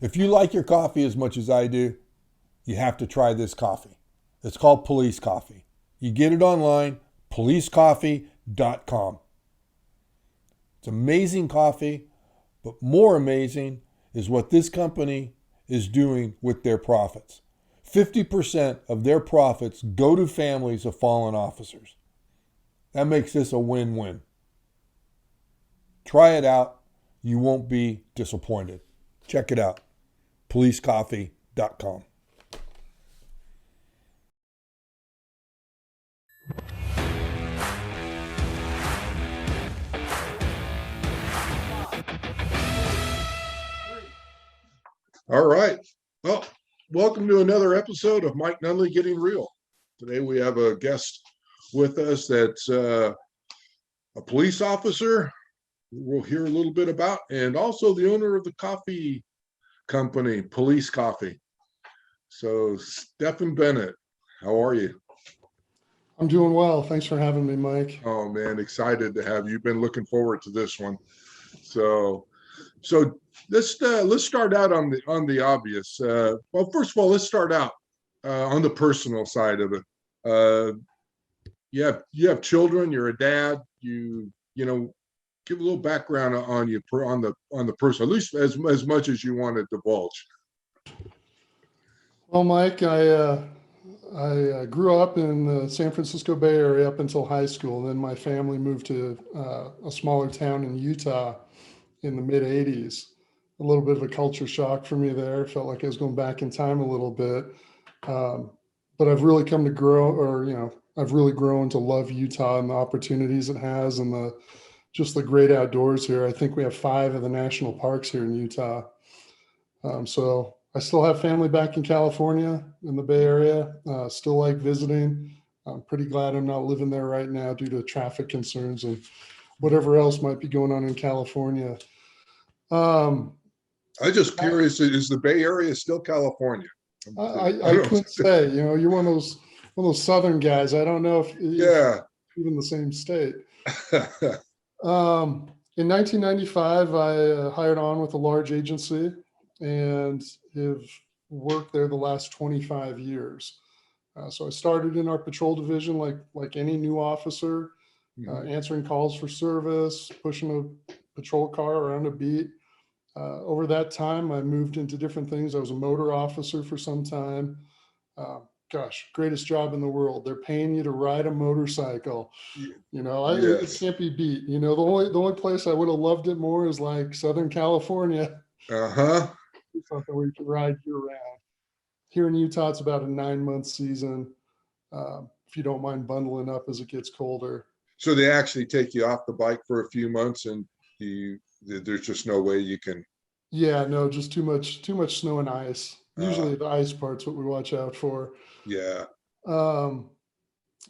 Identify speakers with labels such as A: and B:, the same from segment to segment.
A: If you like your coffee as much as I do, you have to try this coffee. It's called Police Coffee. You get it online, policecoffee.com. It's amazing coffee, but more amazing is what this company is doing with their profits. 50% of their profits go to families of fallen officers. That makes this a win-win. Try it out. You won't be disappointed. Check it out. policecoffee.com. All right. Well, welcome to another episode of Mike Nunley Getting Real. Today we have a guest with us that's a police officer who we'll hear a little bit about, and also the owner of the coffee company, Police Coffee. So, Stefhan Bennett, how are you?
B: I'm doing well. Thanks for having me, Mike.
A: Oh man, excited to have you. Been looking forward to this one. So let's start out on the obvious. Well, first of all, let's start out on the personal side of it. You have children. You're a dad. You know, give a little background on you on the person, at least as much as you want to divulge.
B: Well, Mike, I grew up in the San Francisco Bay Area up until high school. Then my family moved to a smaller town in Utah in the mid 80s. A little bit of a culture shock for me there. Felt like I was going back in time a little bit. But I've really come to I've really grown to love Utah and the opportunities it has and just the great outdoors here. I think we have 5 of the national parks here in Utah. So I still have family back in California in the Bay Area. Still like visiting. I'm pretty glad I'm not living there right now due to traffic concerns and whatever else might be going on in California.
A: I'm just curious, is the Bay Area still California?
B: I couldn't say. You're one of those southern guys. I don't know if even the same state. In 1995, I hired on with a large agency and have worked there the last 25 years. So I started in our patrol division like any new officer, answering calls for service, pushing a patrol car around a beat. Over that time, I moved into different things. I was a motor officer for some time. Greatest job in the world. They're paying you to ride a motorcycle. It can't be beat. The only place I would have loved it more is like Southern California. Something where you can ride year round. Here in Utah, it's about a 9-month season. If you don't mind bundling up as it gets colder.
A: So they actually take you off the bike for a few months, and there's just no way you can.
B: Yeah, no, just too much snow and ice. Usually the ice part's what we watch out for.
A: Yeah.
B: I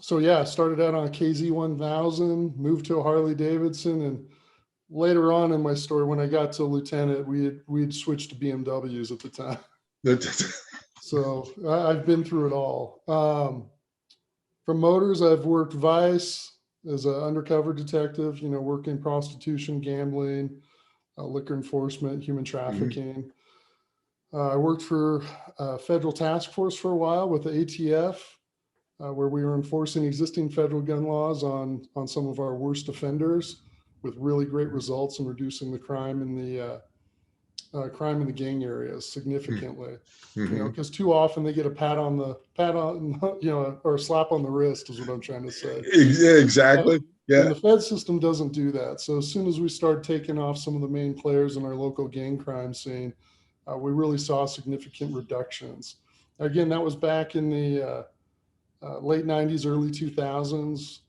B: started out on a KZ1000, moved to a Harley Davidson, and later on in my story, when I got to lieutenant, we'd switched to BMWs at the time. So I've been through it all. From motors, I've worked Vice as an undercover detective, working prostitution, gambling, liquor enforcement, human trafficking. I worked for a federal task force for a while with the ATF, where we were enforcing existing federal gun laws on some of our worst offenders, with really great results in reducing the crime in the gang areas significantly. Because too often they get a pat on, or a slap on the wrist is what I'm trying to say.
A: Yeah, exactly. Yeah.
B: And the Fed system doesn't do that. So as soon as we start taking off some of the main players in our local gang crime scene, we really saw significant reductions. Again, that was back in the late 90s, early 2000s.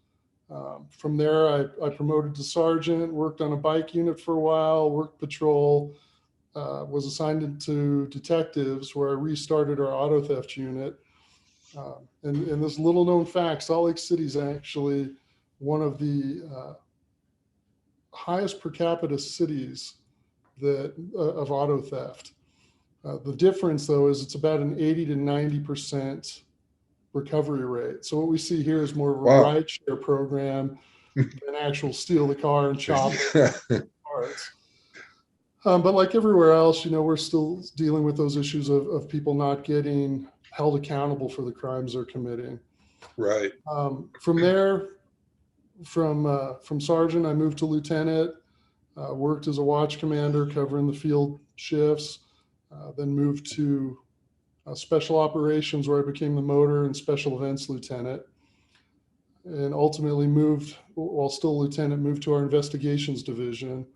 B: From there, I promoted to sergeant, worked on a bike unit for a while, worked patrol, was assigned to detectives, where I restarted our auto theft unit. And this little known fact, Salt Lake City is actually one of the highest per capita cities of auto theft. The difference, though, is it's about an 80 to 90% recovery rate. So what we see here is more of a rideshare program than actual steal the car and chop parts. But like everywhere else, we're still dealing with those issues of people not getting held accountable for the crimes they're committing.
A: Right.
B: From there, from sergeant, I moved to lieutenant, worked as a watch commander covering the field shifts, then moved to special operations where I became the motor and special events lieutenant, and ultimately moved, while still lieutenant, moved to our investigations division.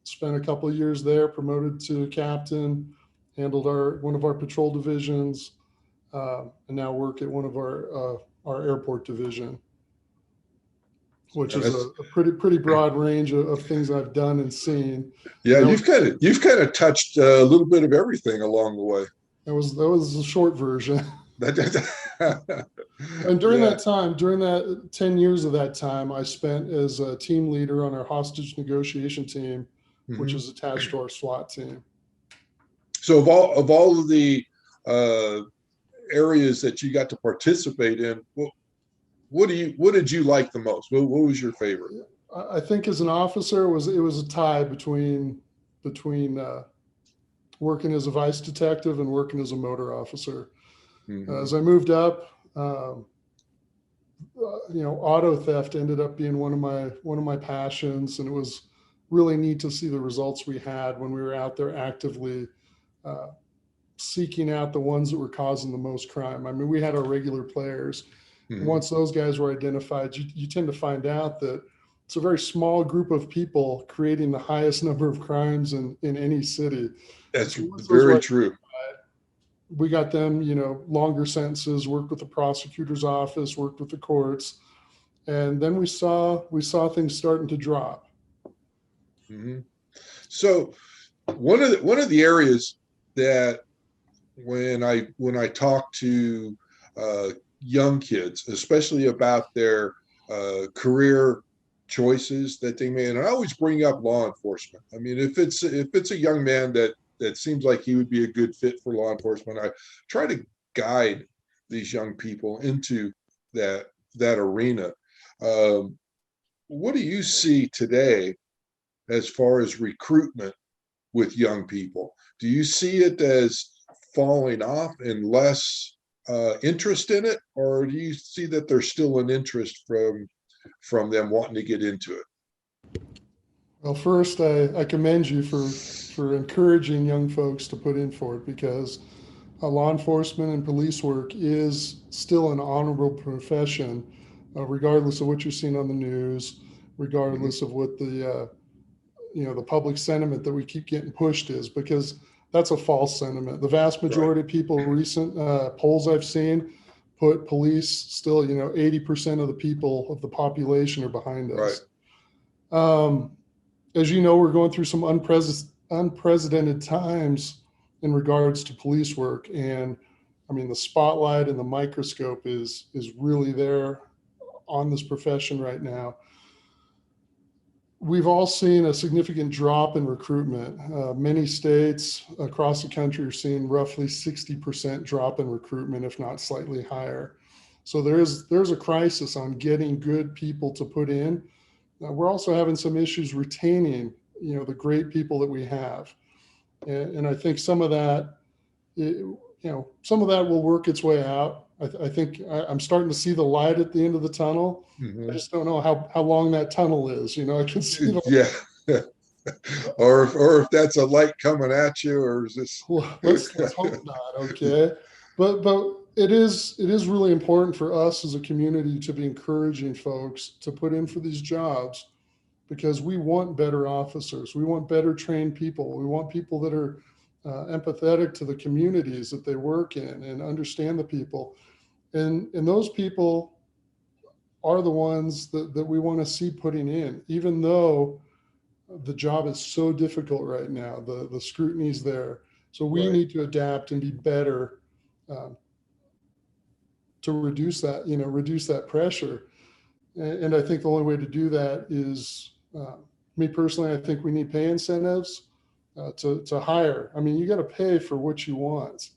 B: Spent a couple of years there, promoted to captain, handled one of our patrol divisions, and now work at one of our airport division, which is a pretty broad range of things I've done and seen.
A: Yeah, you've kind of touched a little bit of everything along the way.
B: That was a short version. And during
A: Yeah.
B: that time, during that 10 years of that time, I spent as a team leader on our hostage negotiation team, which is attached to our SWAT team.
A: So of all of the areas that you got to participate in, what did you like the most? What was your favorite?
B: I think as an officer, it was a tie between working as a vice detective and working as a motor officer. As I moved up, auto theft ended up being one of my passions, and it was really neat to see the results we had when we were out there actively seeking out the ones that were causing the most crime. I mean, we had our regular players. And once those guys were identified, you tend to find out that it's a very small group of people creating the highest number of crimes in any city.
A: That's very true.
B: We got them, longer sentences, worked with the prosecutor's office, worked with the courts. And then we saw things starting to drop.
A: So one of the areas that when I talk to young kids, especially about their career choices that they made, and I always bring up law enforcement. I mean, if it's a young man that seems like he would be a good fit for law enforcement, I try to guide these young people into that arena. What do you see today as far as recruitment with young people? Do you see it as falling off and less interest in it, or do you see that there's still an interest from them wanting to get into it?
B: Well, first, I commend you for encouraging young folks to put in for it, because law enforcement and police work is still an honorable profession, regardless of what you're seeing on the news, regardless of what the public sentiment that we keep getting pushed is, because that's a false sentiment. The vast majority of people, recent polls I've seen, put police still, 80% of the people of the population are behind us. As you know, we're going through some unprecedented times in regards to police work. And I mean, the spotlight and the microscope is really there on this profession right now. We've all seen a significant drop in recruitment. Many states across the country are seeing roughly 60% drop in recruitment, if not slightly higher. So there's a crisis on getting good people to put in. We're also having some issues retaining, the great people that we have. And I think some of that will work its way out. I think I'm starting to see the light at the end of the tunnel. I just don't know how long that tunnel is. I can see the
A: or if that's a light coming at you, or is this?
B: Well, let's hope not. Okay, but it is really important for us as a community to be encouraging folks to put in for these jobs, because we want better officers. We want better trained people. We want people that are empathetic to the communities that they work in and understand the people. And those people are the ones that we want to see putting in, even though the job is so difficult right now. The scrutiny's there. So we need to adapt and be better to reduce that pressure. And I think the only way to do that is, me personally, I think we need pay incentives to hire. I mean, you got to pay for what you want.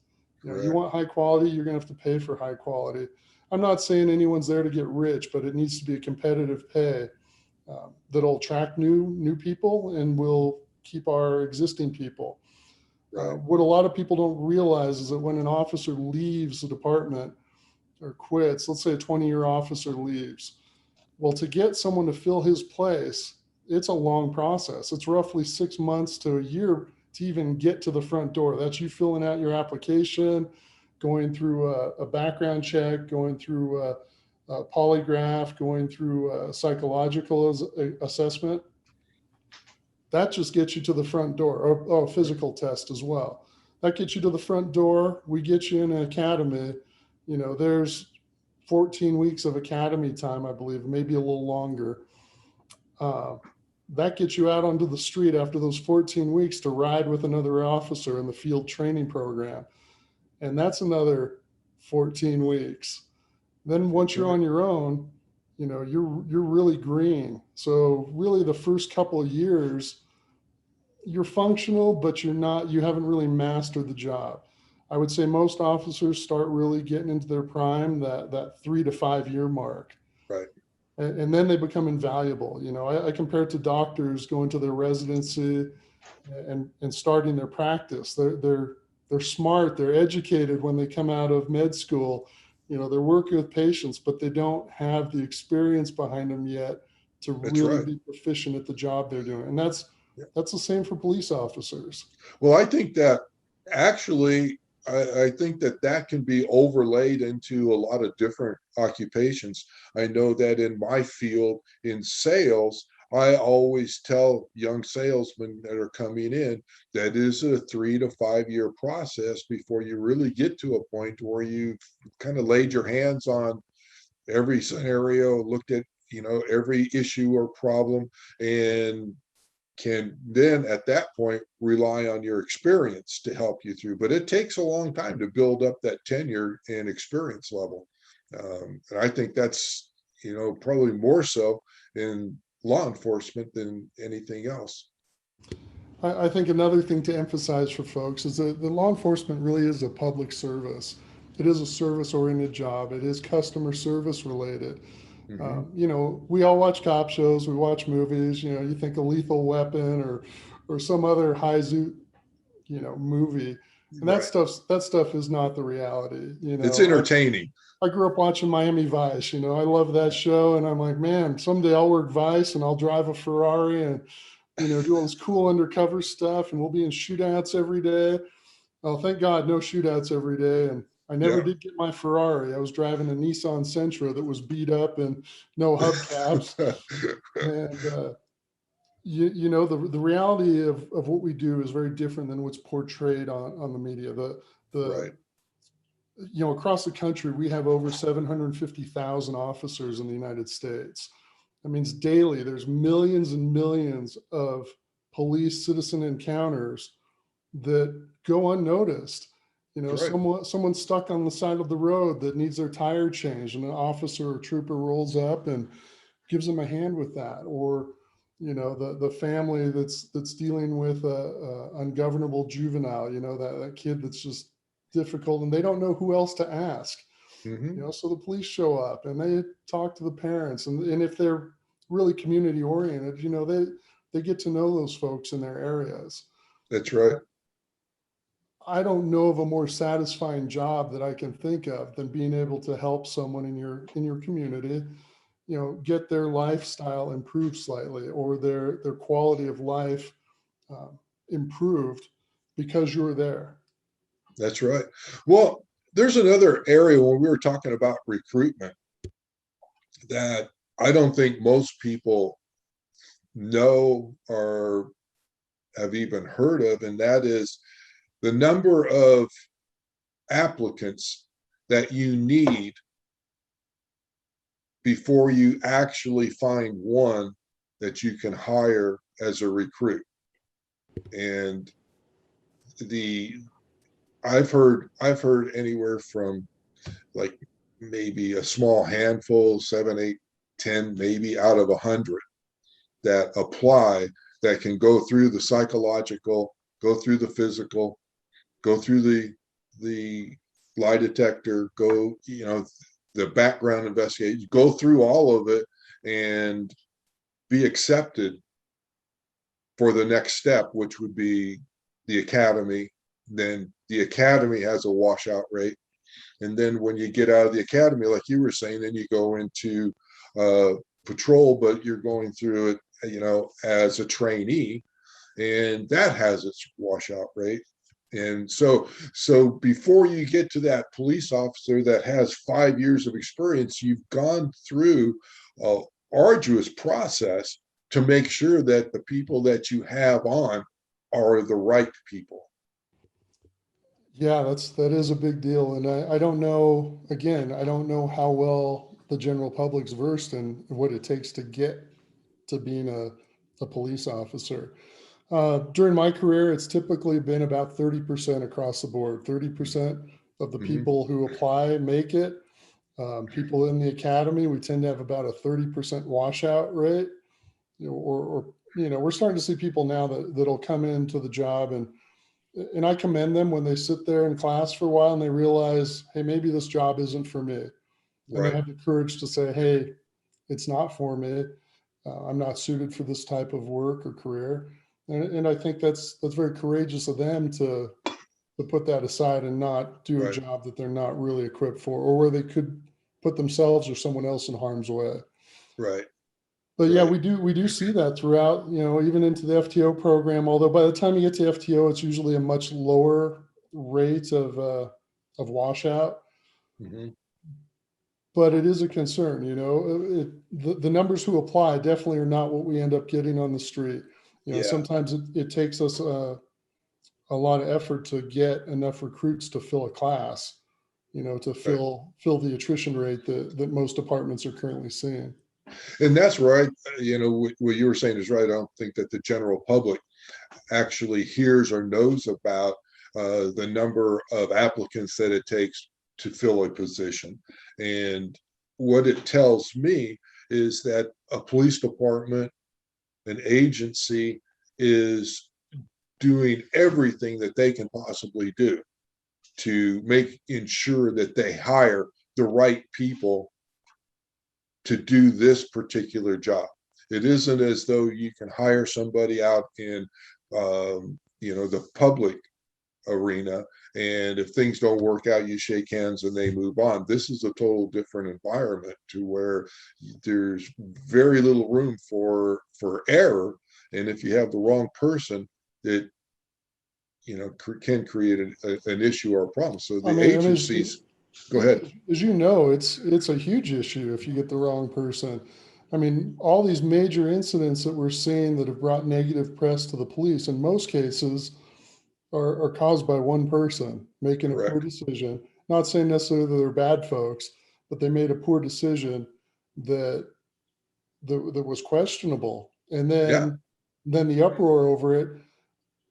B: You want high quality, you're going to have to pay for high quality. I'm not saying anyone's there to get rich, but it needs to be a competitive pay that'll attract new people and will keep our existing people.
A: Right.
B: What a lot of people don't realize is that when an officer leaves the department or quits, let's say a 20-year officer leaves, well, to get someone to fill his place, it's a long process. It's roughly 6 months to a year to even get to the front door. That's you filling out your application, going through a background check, going through a polygraph, going through a psychological assessment. That just gets you to the front door, or a physical test as well. That gets you to the front door. We get you in an academy. There's 14 weeks of academy time, I believe, maybe a little longer. That gets you out onto the street after those 14 weeks to ride with another officer in the field training program. And that's another 14 weeks. Then once you're on your own, you're really green. So really the first couple of years, you're functional, but you haven't really mastered the job. I would say most officers start really getting into their prime, that 3 to 5 year mark.
A: Right.
B: And then they become invaluable. I compare it to doctors going to their residency and starting their practice. They're smart, they're educated when they come out of med school. They're working with patients, but they don't have the experience behind them yet to really be proficient at the job they're doing. And that's the same for police officers.
A: Well, I think that actually, I think that can be overlaid into a lot of different occupations. I know that in my field, in sales, I always tell young salesmen that are coming in that is a 3 to 5 year process before you really get to a point where you've kind of laid your hands on every scenario, looked at, every issue or problem, and can then at that point rely on your experience to help you through. But it takes a long time to build up that tenure and experience level. And I think that's, probably more so in law enforcement than anything else.
B: I think another thing to emphasize for folks is that the law enforcement really is a public service. It is a service-oriented job. It is customer service related.
A: Mm-hmm.
B: We all watch cop shows, we watch movies, you think of Lethal Weapon or some other high-zoo, movie. And that stuff is not the reality.
A: It's entertaining.
B: I grew up watching Miami Vice, I love that show. And I'm like, man, someday I'll work Vice and I'll drive a Ferrari and, do all this cool undercover stuff, and we'll be in shootouts every day. Oh, thank God, no shootouts every day. And I never did get my Ferrari. I was driving a Nissan Sentra that was beat up and no hubcaps. And, the reality of what we do is very different than what's portrayed on the media. Across the country, we have over 750,000 officers in the United States. That means daily there's millions and millions of police citizen encounters that go unnoticed. Someone stuck on the side of the road that needs their tire changed, and an officer or trooper rolls up and gives them a hand with that. Or, the family that's dealing with a ungovernable juvenile, that kid that's just difficult and they don't know who else to ask.
A: Mm-hmm.
B: So the police show up and they talk to the parents, and if they're really community oriented, they get to know those folks in their areas.
A: That's right.
B: I don't know of a more satisfying job that I can think of than being able to help someone in your community, get their lifestyle improved slightly, or their quality of life improved because you're there.
A: That's right. Well, there's another area when we were talking about recruitment that I don't think most people know or have even heard of, and that is the number of applicants that you need before you actually find one that you can hire as a recruit. And I've heard anywhere from like maybe a small handful, 7, 8, 10, maybe out of 100 that apply, that can go through the psychological, go through the physical, go through the lie detector, go, the background investigation, go through all of it and be accepted for the next step, which would be the academy. Then the academy has a washout rate. And then when you get out of the academy, like you were saying, then you go into patrol, but you're going through it, as a trainee, and that has its washout rate. And so before you get to that police officer that has 5 years of experience, you've gone through an arduous process to make sure that the people that you have on are the right people.
B: Yeah, that is a big deal. And I don't know, again, I don't know how well the general public's versed in what it takes to get to being a police officer. During my career, it's typically been about 30% across the board. 30% of the people who apply make it. People in the academy, we tend to have about a 30% washout rate. We're starting to see people now that'll come into the job, and I commend them when they sit there in class for a while and they realize, hey, maybe this job isn't for me. And they have the courage to say, hey, it's not for me. I'm not suited for this type of work or career. And I think that's very courageous of them to put that aside and not do a job that they're not really equipped for, or where they could put themselves or someone else in harm's way.
A: Right.
B: But yeah, we do see that throughout, even into the FTO program, although by the time you get to FTO, it's usually a much lower rate of washout.
A: Mm-hmm.
B: But it is a concern, the numbers who apply definitely are not what we end up getting on the street. Sometimes it takes us a lot of effort to get enough recruits to fill a class, to fill the attrition rate that most departments are currently seeing.
A: And that's right. What you were saying is right. I don't think that the general public actually hears or knows about the number of applicants that it takes to fill a position. And what it tells me is that a police department, an agency, is doing everything that they can possibly do to ensure that they hire the right people to do this particular job. It isn't as though you can hire somebody out in the public arena, and if things don't work out, you shake hands and they move on. This is a total different environment, to where there's very little room for error, and if you have the wrong person, it can create an issue or a problem. So the agencies, go ahead.
B: As you know, it's a huge issue if you get the wrong person. I mean, all these major incidents that we're seeing that have brought negative press to the police, in most cases, are caused by one person making a poor decision. Not saying necessarily that they're bad folks, but they made a poor decision that was questionable. And then the uproar over it,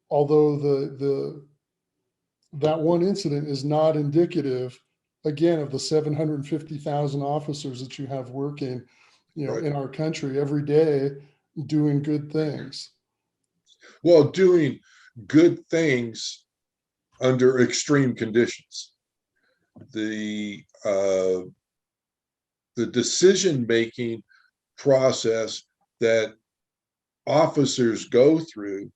B: although that one incident is not indicative, again, of the 750,000 officers that you have working, in our country every day doing good things.
A: Well, doing good things under extreme conditions. The decision-making process that officers go through,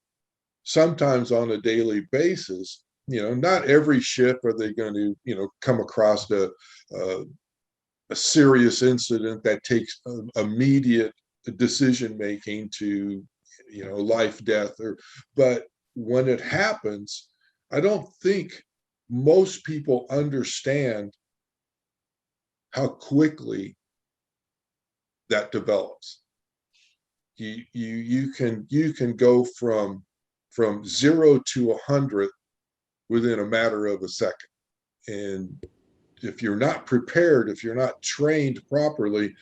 A: sometimes on a daily basis, not every shift are they going to, come across a serious incident that takes immediate decision-making to, life, death, but when it happens, I don't think most people understand how quickly that develops. You can go from 0 to 100 within a matter of a second, and if you're not prepared, if you're not trained properly,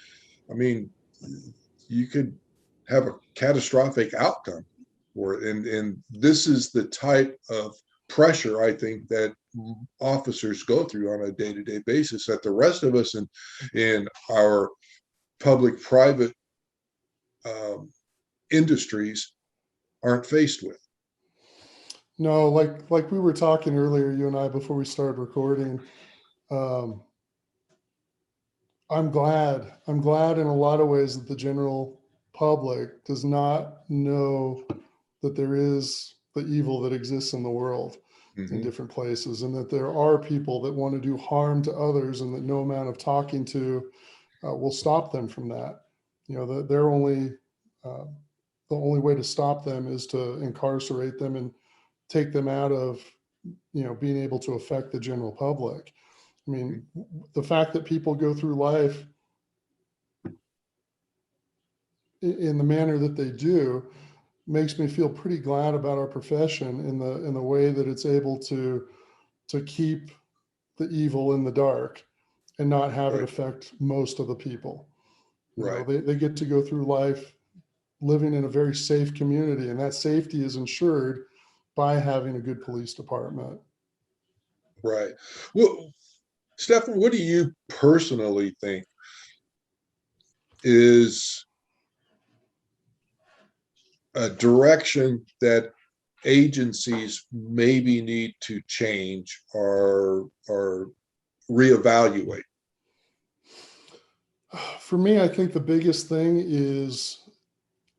A: I mean, you could have a catastrophic outcome for it. And this is the type of pressure, I think, that officers go through on a day-to-day basis that the rest of us in our public-private industries aren't faced with.
B: No, like we were talking earlier, you and I, before we started recording. I'm glad in a lot of ways that the general public does not know that there is the evil that exists in the world in different places, and that there are people that want to do harm to others, and that no amount of talking to will stop them from that. They're only the only way to stop them is to incarcerate them and take them out of being able to affect the general public. I mean, the fact that people go through life in the manner that they do makes me feel pretty glad about our profession in the way that it's able to keep the evil in the dark and not have it affect most of the people. They get to go through life living in a very safe community, and that safety is ensured by having a good police department.
A: Right. Well, Stefan, what do you personally think is a direction that agencies maybe need to change or reevaluate?
B: For me, I think the biggest thing is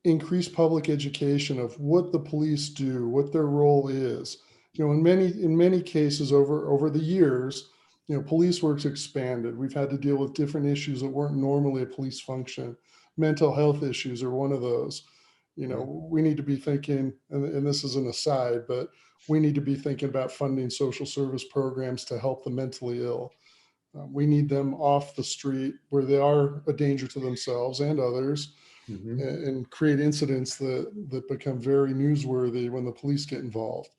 B: increased public education of what the police do, what their role is. In many cases over the years, police work's expanded. We've had to deal with different issues that weren't normally a police function. Mental health issues are one of those. We need to be thinking, and this is an aside, but we need to be thinking about funding social service programs to help the mentally ill. We need them off the street where they are a danger to themselves and others, and create incidents that become very newsworthy when the police get involved.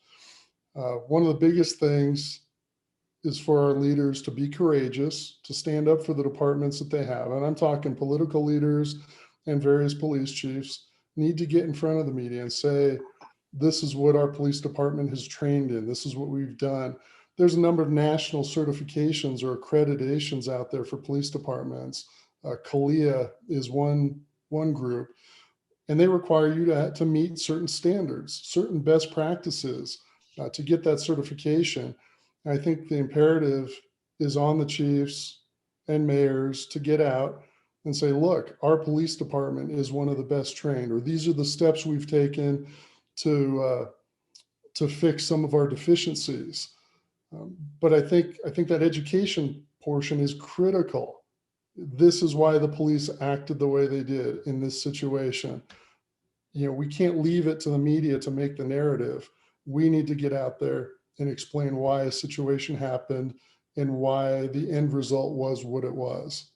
B: One of the biggest things is for our leaders to be courageous, to stand up for the departments that they have. And I'm talking political leaders and various police chiefs need to get in front of the media and say, this is what our police department has trained in. This is what we've done. There's a number of national certifications or accreditations out there for police departments. CALIA is one group, and they require you to meet certain standards, certain best practices to get that certification. And I think the imperative is on the chiefs and mayors to get out and say, look, our police department is one of the best trained, or these are the steps we've taken to fix some of our deficiencies. But I think that education portion is critical. This is why the police acted the way they did in this situation. We can't leave it to the media to make the narrative. We need to get out there and explain why a situation happened and why the end result was what it was.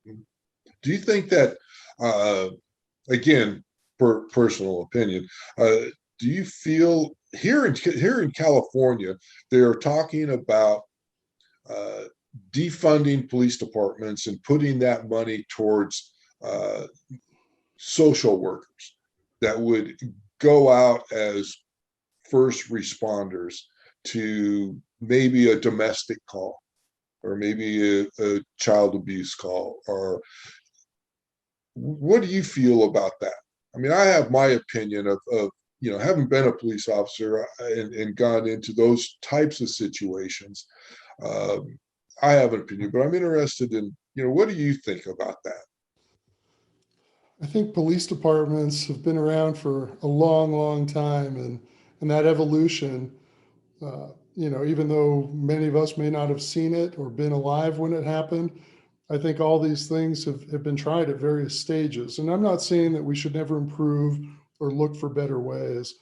A: Do you think that, again, personal opinion, do you feel here in California, they're talking about defunding police departments and putting that money towards social workers that would go out as first responders to maybe a domestic call or maybe a child abuse call? Or what do you feel about that? I mean, I have my opinion of having been a police officer and gone into those types of situations. I have an opinion, but I'm interested in, what do you think about that?
B: I think police departments have been around for a long, long time, and that evolution, even though many of us may not have seen it or been alive when it happened, I think all these things have been tried at various stages. And I'm not saying that we should never improve or look for better ways,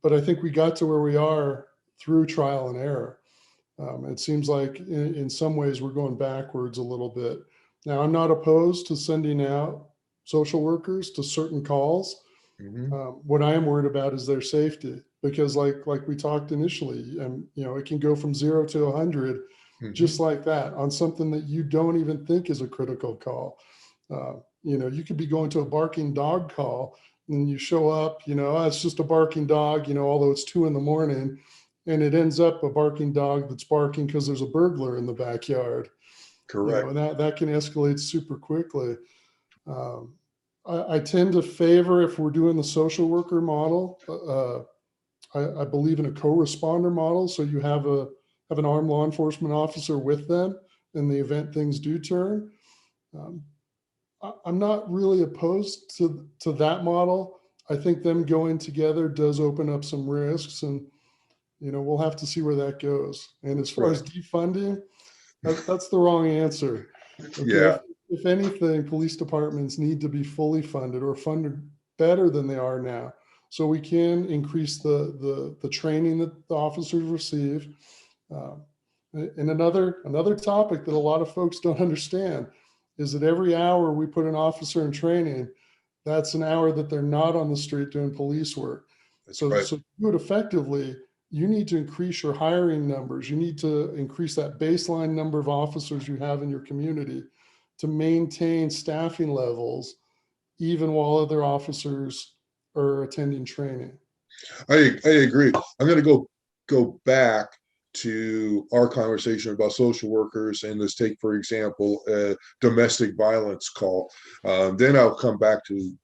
B: but I think we got to where we are through trial and error. It seems like in some ways we're going backwards a little bit. Now, I'm not opposed to sending out social workers to certain calls. What I am worried about is their safety, because like we talked initially, it can go from 0 to 100 just like that on something that you don't even think is a critical call. You could be going to a barking dog call and you show up, it's just a barking dog, although it's 2 a.m, and it ends up a barking dog that's barking because there's a burglar in the backyard.
A: Correct.
B: And that can escalate super quickly. I tend to favor, if we're doing the social worker model, I believe in a co-responder model. So you have an armed law enforcement officer with them in the event things do turn. I'm not really opposed to that model. I think them going together does open up some risks, and we'll have to see where that goes. And as far as defunding, that's the wrong answer. Okay,
A: Yeah,
B: if anything, police departments need to be fully funded or funded better than they are now, so we can increase the training that the officers receive. Uh, and another topic that a lot of folks don't understand is that every hour we put an officer in training, that's an hour that they're not on the street doing police work.
A: that's
B: So
A: right.
B: to do it effectively, you need to increase your hiring numbers. You need to increase that baseline number of officers you have in your community to maintain staffing levels, even while other officers are attending training.
A: I agree. I'm going to go back to our conversation about social workers, and let's take, for example, a domestic violence call. Then I'll come back to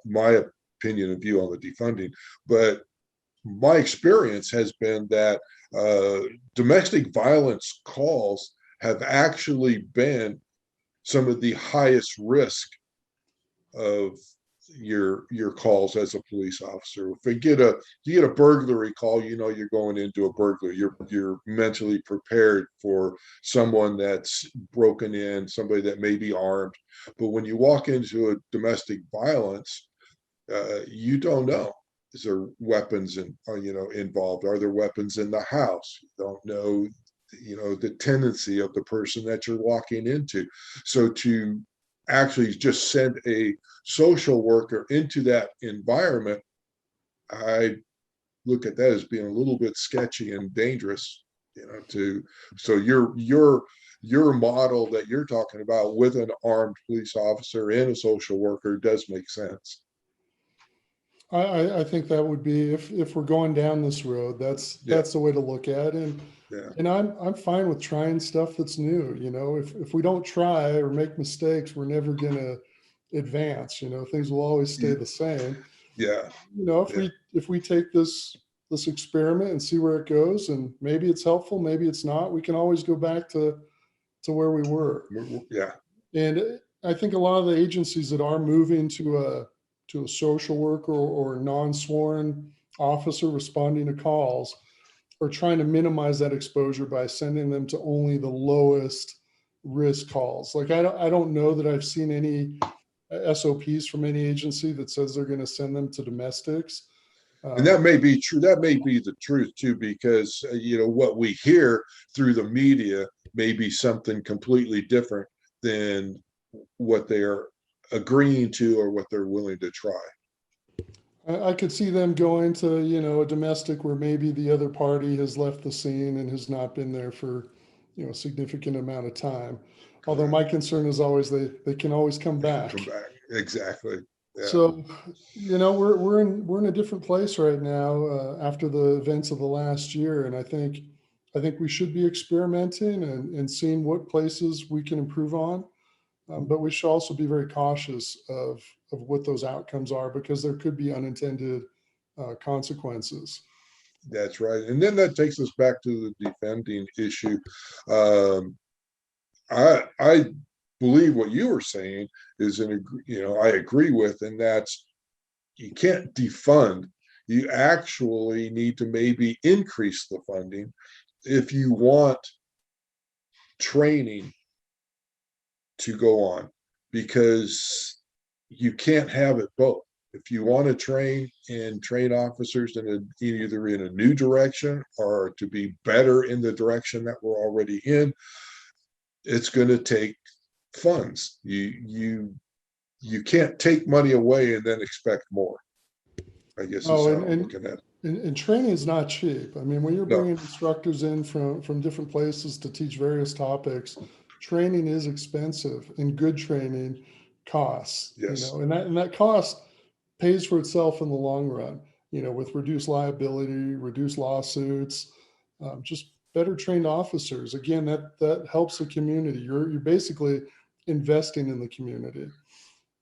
A: my opinion and view on the defunding. But my experience has been that domestic violence calls have actually been some of the highest risk of your calls as a police officer. If you get a burglary call, you're going into a burglary. You're mentally prepared for someone that's broken in, somebody that may be armed. But when you walk into a domestic violence, you don't know. Is there weapons involved? Are there weapons in the house? You don't know, the tendency of the person that you're walking into. So to actually just send a social worker into that environment, I look at that as being a little bit sketchy and dangerous. So your model that you're talking about with an armed police officer and a social worker does make sense.
B: I think that would be, if we're going down this road, that's the way to look at it. And I'm fine with trying stuff that's new. If we don't try or make mistakes, we're never gonna advance. Things will always stay the same.
A: Yeah.
B: If we take this experiment and see where it goes, and maybe it's helpful, maybe it's not, we can always go back to where we were.
A: Yeah.
B: And I think a lot of the agencies that are moving to a social worker or non-sworn officer responding to calls are trying to minimize that exposure by sending them to only the lowest risk calls. Like I don't know that I've seen any SOPs from any agency that says they're going to send them to domestics.
A: And that may be true. That may be the truth too, because what we hear through the media may be something completely different than what they're agreeing to or what they're willing to try.
B: I could see them going to, a domestic where maybe the other party has left the scene and has not been there for, a significant amount of time. Although my concern is always they can always come back.
A: Come back. Exactly. Yeah.
B: So, we're in a different place right now after the events of the last year, and I think we should be experimenting and seeing what places we can improve on. But we should also be very cautious of what those outcomes are, because there could be unintended consequences.
A: That's right. And then that takes us back to the defending issue. I believe what you were saying is I agree with, and that's, you can't defund. You actually need to maybe increase the funding if you want training to go on, because you can't have it both. If you want to train officers either in a new direction or to be better in the direction that we're already in, it's going to take funds. You can't take money away and then expect more, I guess is how I'm looking at it.
B: And training is not cheap. I mean, when you're bringing instructors in from different places to teach various topics, training is expensive, and good training costs.
A: Yes.
B: And that cost pays for itself in the long run. With reduced liability, reduced lawsuits, just better trained officers. Again, that helps the community. You're basically investing in the community.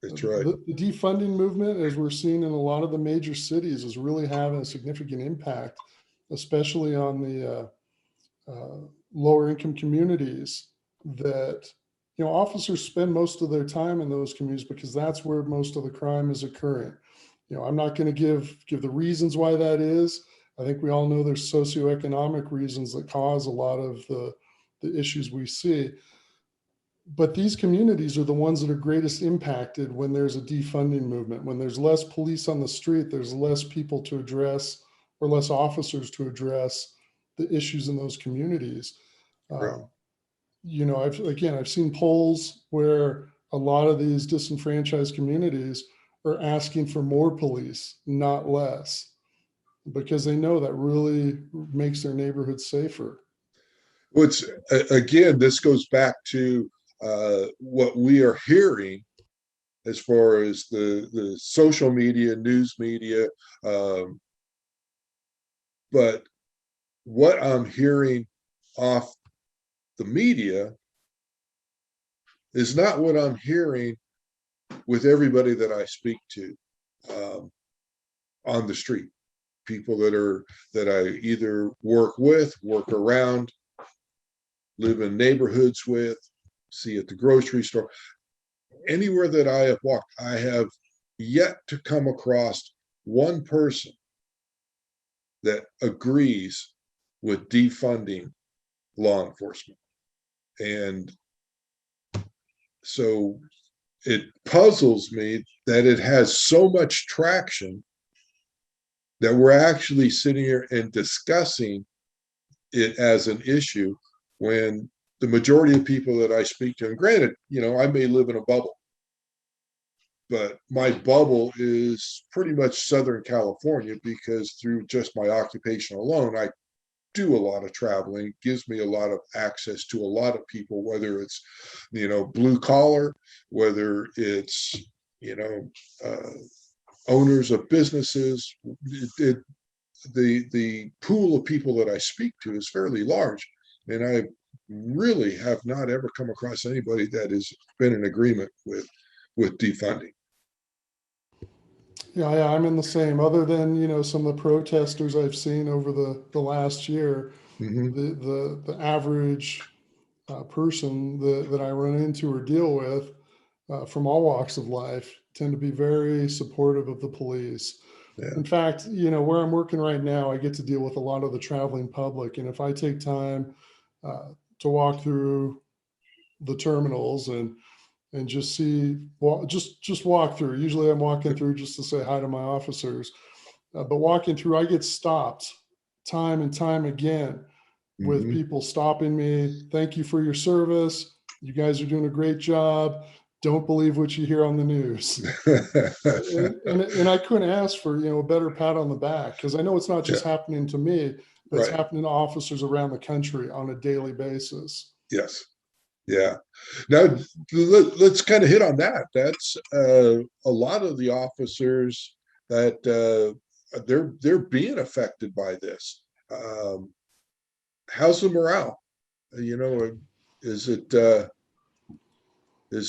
A: That's right.
B: The defunding movement, as we're seeing in a lot of the major cities, is really having a significant impact, especially on the lower income communities that, officers spend most of their time in those communities because that's where most of the crime is occurring. I'm not going to give the reasons why that is. I think we all know there's socioeconomic reasons that cause a lot of the issues we see. But these communities are the ones that are greatest impacted when there's a defunding movement. When there's less police on the street, there's less people to address, or less officers to address the issues in those communities.
A: Right.
B: I've seen polls where a lot of these disenfranchised communities are asking for more police, not less, because they know that really makes their neighborhood safer.
A: Well, again, this goes back to what we are hearing as far as the social media, news media, but what I'm hearing off the media is not what I'm hearing with everybody that I speak to on the street. People that I either work with, work around, live in neighborhoods with, see at the grocery store. Anywhere that I have walked, I have yet to come across one person that agrees with defunding law enforcement. And so it puzzles me that it has so much traction that we're actually sitting here and discussing it as an issue when the majority of people that I speak to, and granted, I may live in a bubble, but my bubble is pretty much Southern California because through just my occupation alone, I do a lot of traveling, gives me a lot of access to a lot of people, whether it's, blue collar, whether it's, owners of businesses. The pool of people that I speak to is fairly large. And I really have not ever come across anybody that has been in agreement with defunding.
B: Yeah, I'm in the same. Other than some of the protesters I've seen over the last year,
A: Mm-hmm.
B: the average person that I run into or deal with from all walks of life tend to be very supportive of the police.
A: Yeah.
B: In fact, where I'm working right now, I get to deal with a lot of the traveling public, and if I take time to walk through the terminals and just just walk through. Usually I'm walking through just to say hi to my officers, but walking through, I get stopped time and time again with
A: Mm-hmm.
B: people stopping me. Thank you for your service. You guys are doing a great job. Don't believe what you hear on the news. and I couldn't ask for, a better pat on the back, because I know it's not just happening to me, but it's happening to officers around the country on a daily basis.
A: Yes. Yeah. Now let's kind of hit on that. That's a lot of the officers that they're being affected by this. How's the morale? Is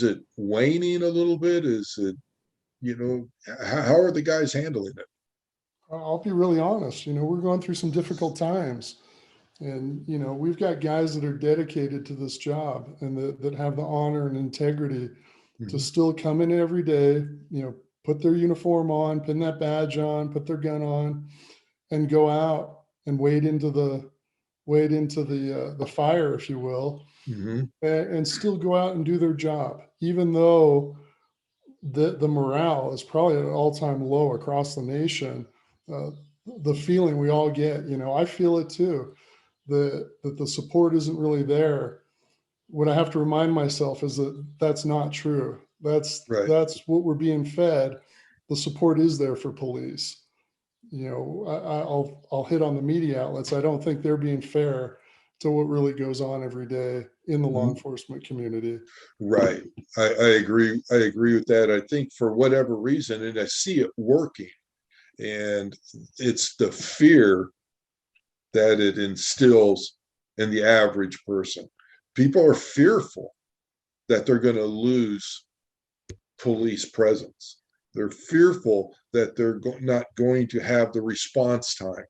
A: it waning a little bit? Is it, how are the guys handling it?
B: I'll be really honest. We're going through some difficult times. And, we've got guys that are dedicated to this job and that have the honor and integrity to still come in every day, put their uniform on, pin that badge on, put their gun on, and go out and wade into the fire, if you will, and still go out and do their job, even though the morale is probably at an all-time low across the nation. The feeling we all get, I feel it too. That the support isn't really there. What I have to remind myself is that that's not true. That's what we're being fed. The support is there for police. I'll hit on the media outlets. I don't think they're being fair to what really goes on every day in the law enforcement community.
A: Right. I agree. I agree with that. I think for whatever reason, and I see it working, and it's the fear that it instills in the average person. People are fearful that they're going to lose police presence. They're fearful that they're not going to have the response time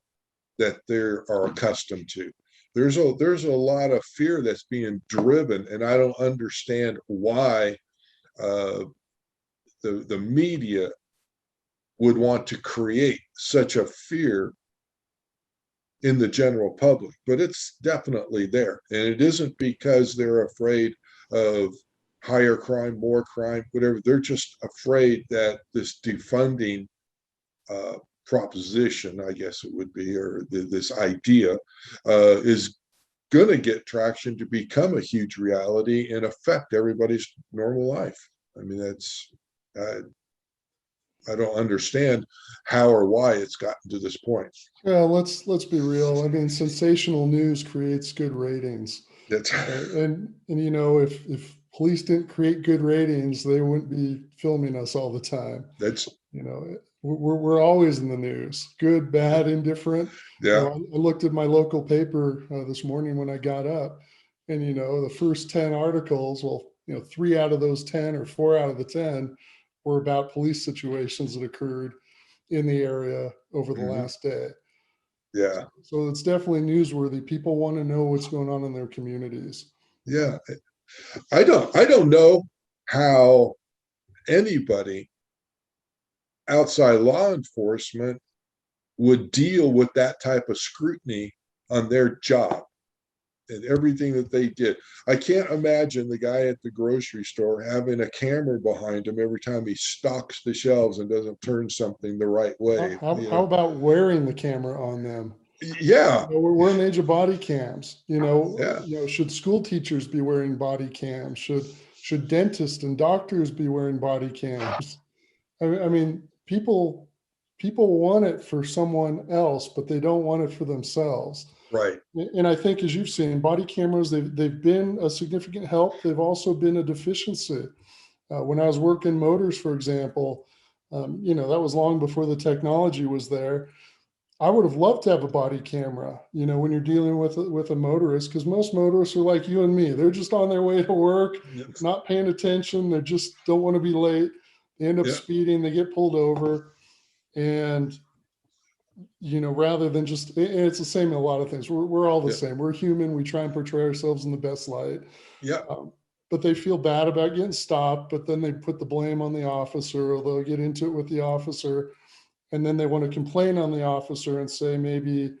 A: that they are accustomed to. There's a lot of fear that's being driven, and I don't understand why the media would want to create such a fear in the general public, but it's definitely there. And it isn't because they're afraid of higher crime, more crime, whatever. They're just afraid that this defunding proposition, I guess it would be, or this idea is going to get traction to become a huge reality and affect everybody's normal life. I mean, that's, I don't understand how or why it's gotten to this point.
B: Well, let's be real. I mean, sensational news creates good ratings.
A: That's
B: and you know, if police didn't create good ratings, they wouldn't be filming us all the time.
A: that's
B: You know, we're always in the news, good, bad, indifferent. You
A: yeah.
B: know, I looked at my local paper this morning when I got up, and you know, the first 10 articles, well, you know, 3 out of those 10 or 4 out of the 10 were about police situations that occurred in the area over the last day.
A: Yeah.
B: So it's definitely newsworthy. People want to know what's going on in their communities.
A: Yeah. I don't know how anybody outside law enforcement would deal with that type of scrutiny on their job and everything that they did. I can't imagine the guy at the grocery store having a camera behind him every time he stocks the shelves and doesn't turn something the right way.
B: How about wearing the camera on them?
A: Yeah.
B: You know, we're in the age of body cams.
A: Yeah.
B: You know, should school teachers be wearing body cams? Should dentists and doctors be wearing body cams? I mean, people want it for someone else, but they don't want it for themselves.
A: Right.
B: And I think, as you've seen, body cameras, they've been a significant help. They've also been a deficiency. When I was working motors, for example, you know, that was long before the technology was there. I would have loved to have a body camera, you know, when you're dealing with a motorist, because most motorists are like you and me. They're just on their way to work, not paying attention. They just don't want to be late. They end up speeding. They get pulled over. And, you know, rather than just, it's the same in a lot of things. We're all the same. We're human. We try and portray ourselves in the best light.
A: Yeah.
B: But they feel bad about getting stopped, but then they put the blame on the officer, or they'll get into it with the officer. And then they want to complain on the officer and say maybe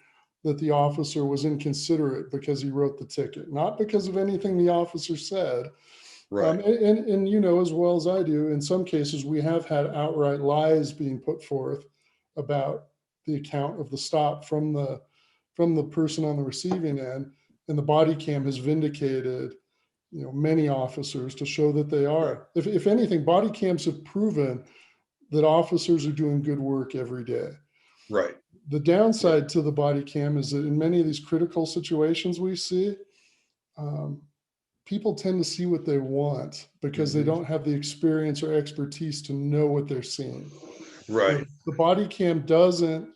B: that the officer was inconsiderate because he wrote the ticket, not because of anything the officer said.
A: Right.
B: And you know, as well as I do, in some cases, we have had outright lies being put forth about the account of the stop from the person on the receiving end. And the body cam has vindicated, you know, many officers to show that they are. If anything, body cams have proven that officers are doing good work every day.
A: Right.
B: The downside to the body cam is that in many of these critical situations we see, people tend to see what they want because they don't have the experience or expertise to know what they're seeing.
A: Right.
B: The body cam doesn't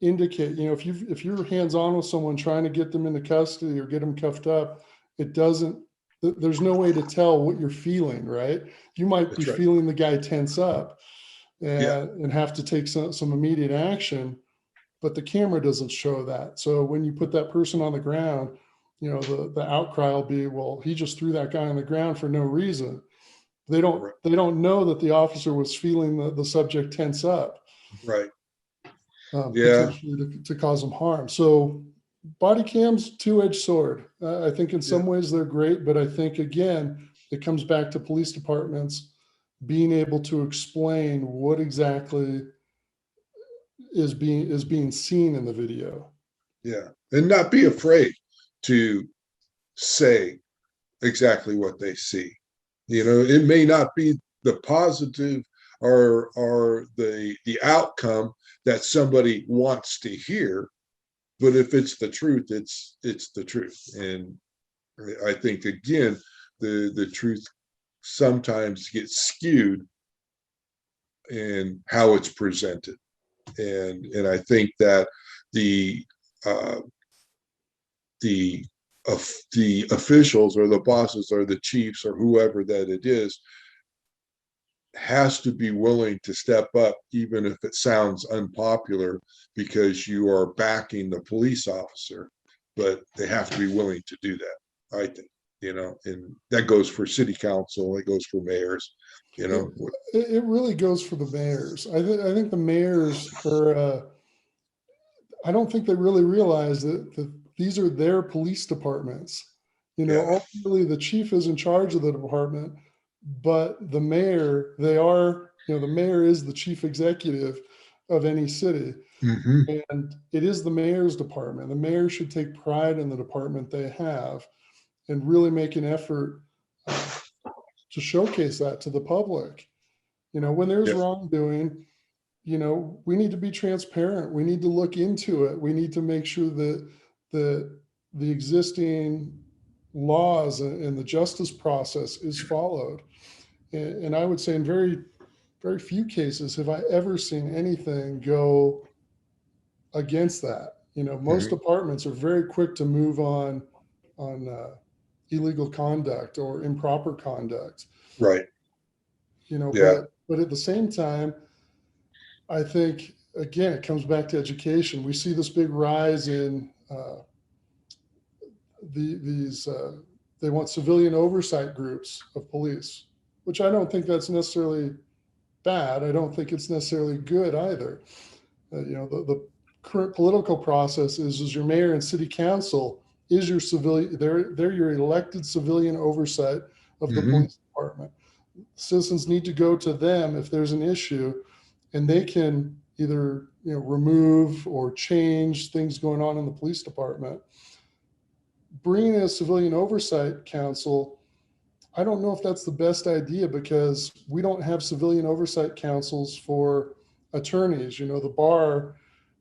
B: indicate, you know, if you're hands-on with someone trying to get them into custody or get them cuffed up, it doesn't, there's no way to tell what you're feeling, right? You might be feeling the guy tense up and have to take some immediate action, but the camera doesn't show that. So when you put that person on the ground, you know, the outcry will be, well, he just threw that guy on the ground for no reason. They don't know that the officer was feeling the subject tense up.
A: Right.
B: Potentially to cause them harm. So body cams, two-edged sword. I think in some ways they're great, but I think, again, it comes back to police departments being able to explain what exactly is being seen in the video.
A: Yeah. And not be afraid to say exactly what they see. You know, it may not be the positive or the outcome that somebody wants to hear, but if it's the truth, it's the truth. And I think, again, the truth sometimes gets skewed in how it's presented. And I think that the officials or the bosses or the chiefs or whoever that it is has to be willing to step up, even if it sounds unpopular, because you are backing the police officer. But they have to be willing to do that, I think. and that goes for city council, it goes for mayors,
B: It really goes for the mayors. I think the mayors are, I don't think they really realize that these are their police departments.
A: Yeah.
B: Ultimately the chief is in charge of the department, but the mayor, the mayor is the chief executive of any city.
A: Hmm.
B: And it is the mayor's department. The mayor should take pride in the department they have and really make an effort to showcase that to the public. When there's
A: Yeah.
B: wrongdoing, we need to be transparent. We need to look into it. We need to make sure that the existing laws and the justice process is followed. And I would say in very, very few cases have I ever seen anything go against that. Most
A: Hmm.
B: departments are very quick to move on illegal conduct or improper conduct.
A: Right. Yeah.
B: But at the same time, I think again it comes back to education. We see this big rise in these. They want civilian oversight groups of police, which I don't think that's necessarily bad. I don't think it's necessarily good either. The current political process is your mayor and city council is your civilian. They're your elected civilian oversight of the
A: Hmm.
B: police department. Citizens need to go to them if there's an issue, and they can either remove or change things going on in the police department. Bringing in a civilian oversight council, I don't know if that's the best idea because we don't have civilian oversight councils for attorneys. The bar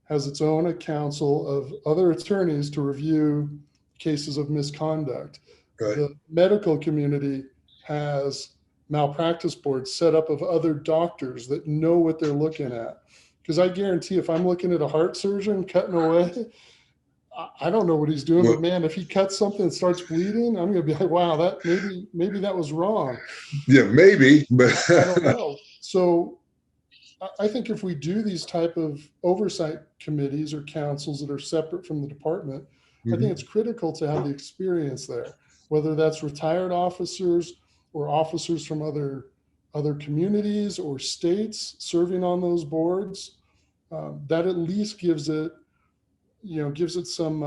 B: has its own council of other attorneys to review cases of misconduct.
A: Right.
B: The medical community has malpractice boards set up of other doctors that know what they're looking at. Because I guarantee if I'm looking at a heart surgeon cutting away, I don't know what he's doing, but man, if he cuts something and starts bleeding, I'm going to be like, wow, that maybe that was wrong.
A: Yeah, maybe, but
B: I don't know. So I think if we do these type of oversight committees or councils that are separate from the department, I think it's critical to have the experience there, whether that's retired officers or officers from other communities or states serving on those boards. That at least gives it some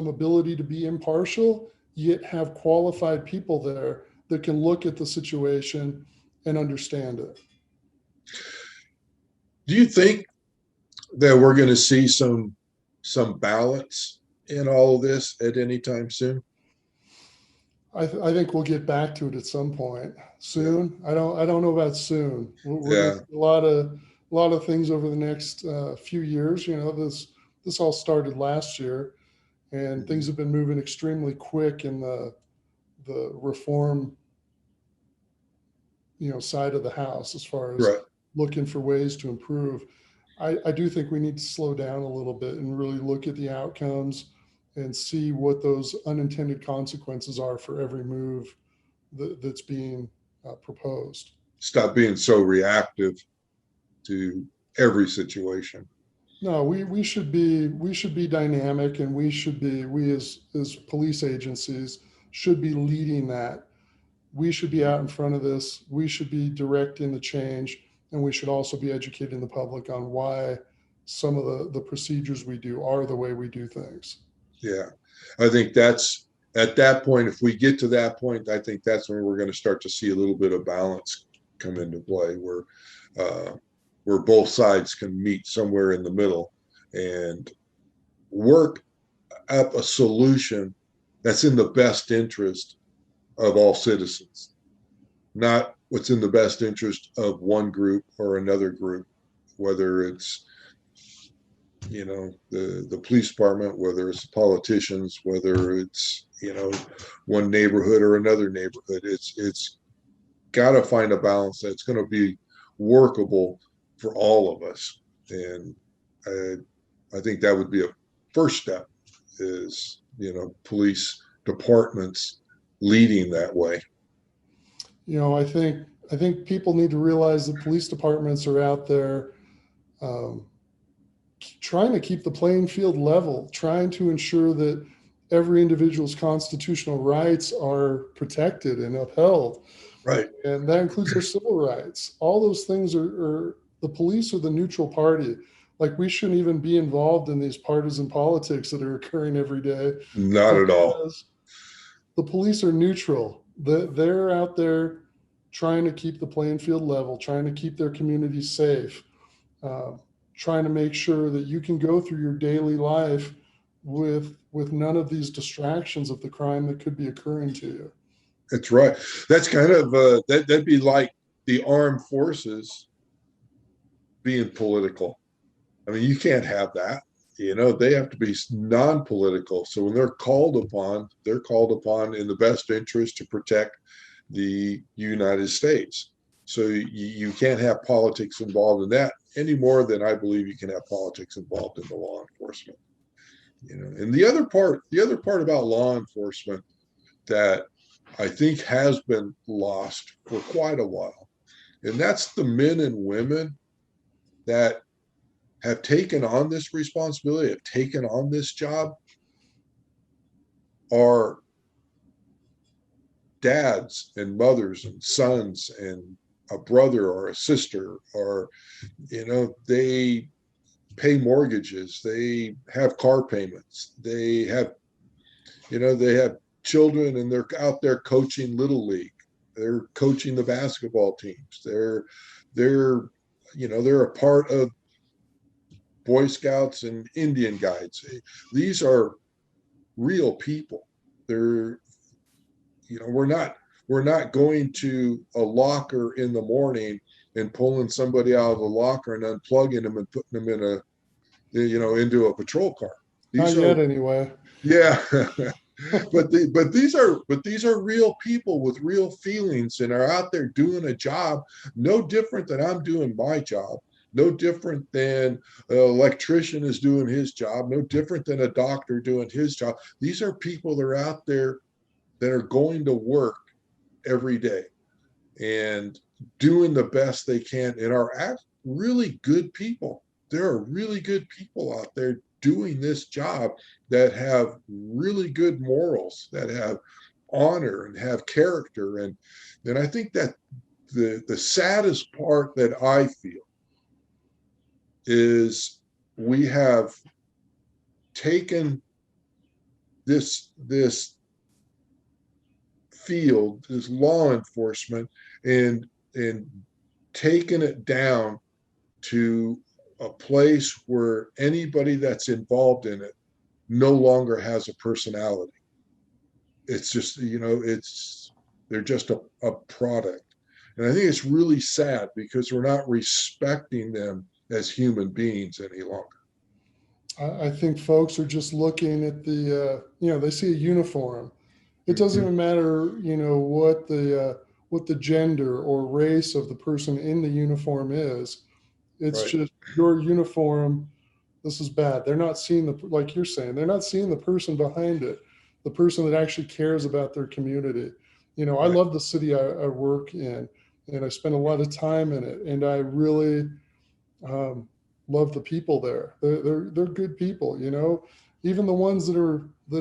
B: ability to be impartial, yet have qualified people there that can look at the situation and understand it.
A: Do you think that we're going to see some balance in all of this at any time soon?
B: I think we'll get back to it at some point
A: Yeah.
B: soon. I don't know about soon. We're going
A: Yeah.
B: to see a lot of things over the next few years. This all started last year, and things have been moving extremely quick in the reform side of the house as far as
A: Right.
B: looking for ways to improve. I do think we need to slow down a little bit and really look at the outcomes and see what those unintended consequences are for every move that's being proposed.
A: Stop being so reactive to every situation.
B: No, we should be dynamic, and we as police agencies should be leading that. We should be out in front of this. We should be directing the change, and we should also be educating the public on why some of the procedures we do are the way we do things.
A: Yeah. I think that's at that point, if we get to that point, I think that's when we're going to start to see a little bit of balance come into play where both sides can meet somewhere in the middle and work up a solution that's in the best interest of all citizens, not what's in the best interest of one group or another group, whether it's the police department, whether it's politicians, whether it's one neighborhood or another neighborhood. It's got to find a balance that's going to be workable for all of us, and I think that would be a first step, is police departments leading that way.
B: I think people need to realize that police departments are out there trying to keep the playing field level, trying to ensure that every individual's constitutional rights are protected and upheld.
A: Right.
B: And that includes their civil rights. All those things are the police are the neutral party. Like, we shouldn't even be involved in these partisan politics that are occurring every day.
A: Not at all.
B: The police are neutral. They're out there trying to keep the playing field level, trying to keep their communities safe, trying to make sure that you can go through your daily life with none of these distractions of the crime that could be occurring to you.
A: That's right. That's kind of that'd be like the armed forces being political. I mean, you can't have that. They have to be non-political. So when they're called upon in the best interest to protect the United States. So you can't have politics involved in that any more than I believe you can have politics involved in the law enforcement. And the other part about law enforcement that I think has been lost for quite a while, and that's the men and women that have taken on this responsibility, have taken on this job, are dads and mothers and sons and a brother or a sister, or they pay mortgages, they have car payments, they have children, and they're out there coaching little league, they're coaching the basketball teams, they're a part of Boy Scouts and Indian Guides. These are real people. We're not going to a locker in the morning and pulling somebody out of the locker and unplugging them and putting them into a patrol car.
B: Not yet, anyway.
A: Yeah. but these are real people with real feelings and are out there doing a job no different than I'm doing my job, no different than an electrician is doing his job, no different than a doctor doing his job. These are people that are out there that are going to work every day and doing the best they can and are really good people. There are really good people out there doing this job that have really good morals, that have honor and have character. And I think that the saddest part that I feel is we have taken this field, this law enforcement, and taken it down to a place where anybody that's involved in it no longer has a personality. It's just, they're just a product. And I think it's really sad because we're not respecting them as human beings any longer.
B: I think folks are just looking at they see a uniform. It doesn't even matter, what the gender or race of the person in the uniform is. It's right. Just your uniform. This is bad. They're not seeing like you're saying, they're not seeing the person behind it, the person that actually cares about their community. Right. I love the city I work in, and I spend a lot of time in it, and I really love the people there. They're good people. Even the ones that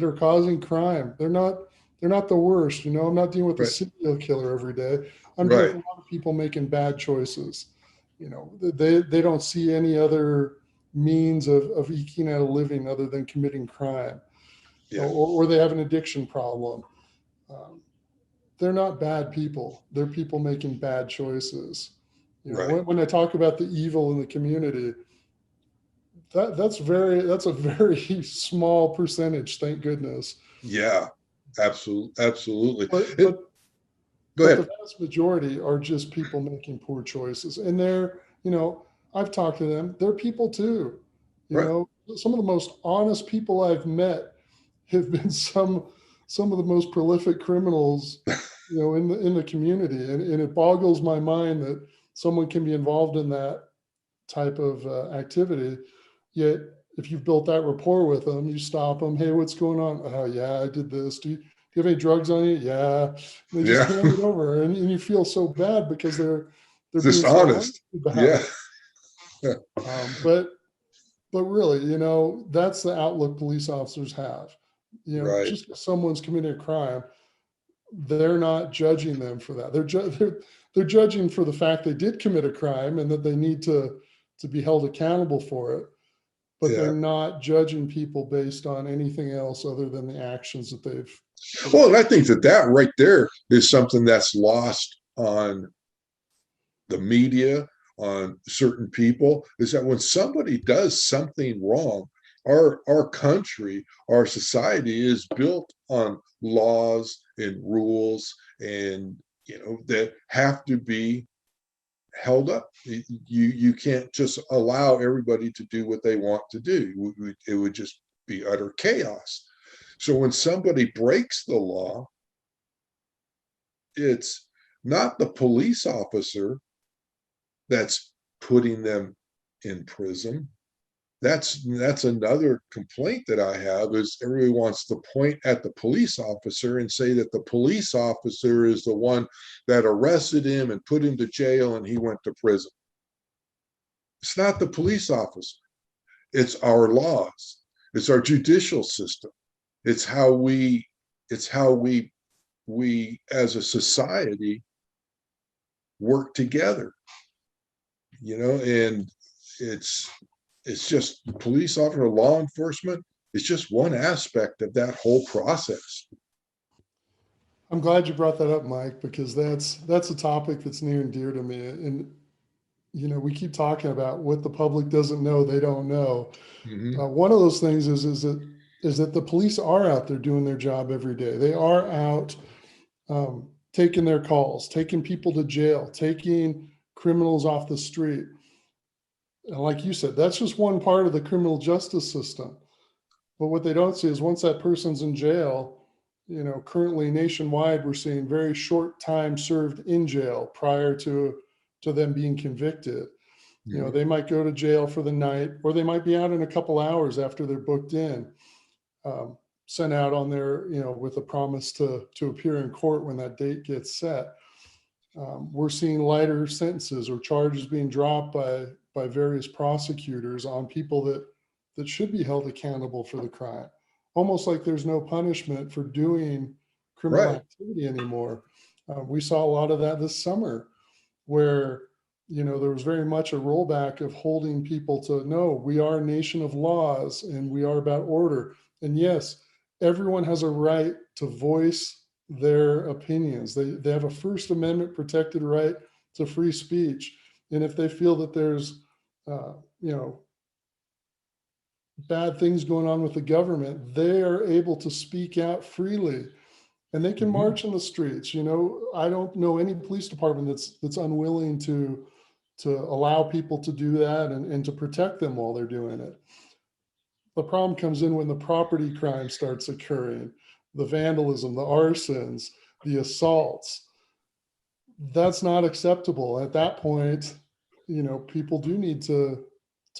B: are causing crime, they're not the worst. I'm not dealing with a serial killer every day. I'm dealing with a lot of people making bad choices. They don't see any other means of eking out a living other than committing crime, or they have an addiction problem. They're not bad people. They're people making bad choices. When I talk about the evil in the community, that's a very small percentage. Thank goodness.
A: Yeah, absolutely.
B: But
A: go ahead.
B: The vast majority are just people making poor choices, and they're, I've talked to them. They're people too. Some of the most honest people I've met have been some of the most prolific criminals, in the community, and it boggles my mind that someone can be involved in that type of activity. Yet, if you've built that rapport with them, you stop them. Hey, what's going on? Oh, yeah, I did this. Do you have any drugs on you? Yeah. And they just hand it over, and you feel so bad because they're
A: just being honest. Yeah.
B: But really, that's the outlook police officers have.
A: Right.
B: Just because someone's committing a crime, they're not judging them for that. They're judging for the fact they did commit a crime and that they need to be held accountable for it. But they're
A: Yeah.
B: not judging people based on anything else other than the actions that they've.
A: Well, and I think that right there is something that's lost on the media, on certain people, is that when somebody does something wrong, our country, our society is built on laws and rules, and that have to be held up. You can't just allow everybody to do what they want to do. It would just be utter chaos. So when somebody breaks the law, it's not the police officer that's putting them in prison. That's another complaint that I have, is everybody wants to point at the police officer and say that the police officer is the one that arrested him and put him to jail and he went to prison. It's not the police officer. It's our laws. It's our judicial system. It's how we as a society work together. And it's just police officer, law enforcement. It's just one aspect of that whole process.
B: I'm glad you brought that up, Mike, because that's a topic that's near and dear to me. And we keep talking about what the public doesn't know, they don't know.
A: Mm-hmm.
B: One of those things is that the police are out there doing their job every day. They are out taking their calls, taking people to jail, taking criminals off the street. And like you said, that's just one part of the criminal justice system. But what they don't see is once that person's in jail, currently nationwide, we're seeing very short time served in jail prior to them being convicted.
A: Mm-hmm.
B: They might go to jail for the night, or they might be out in a couple hours after they're booked in, sent out on their, with a promise to appear in court when that date gets set. We're seeing lighter sentences or charges being dropped by various prosecutors on people that should be held accountable for the crime. Almost like there's no punishment for doing criminal activity anymore. We saw a lot of that this summer, where there was very much a rollback of holding people to, no, we are a nation of laws and we are about order. And yes, everyone has a right to voice their opinions. They have a First Amendment protected right to free speech. And if they feel that there's, bad things going on with the government, they are able to speak out freely, and they can
A: Mm-hmm.
B: march in the streets. I don't know any police department that's unwilling to allow people to do that and to protect them while they're doing it. The problem comes in when the property crime starts occurring, the vandalism, the arsons, the assaults. That's not acceptable. At that point, people do need to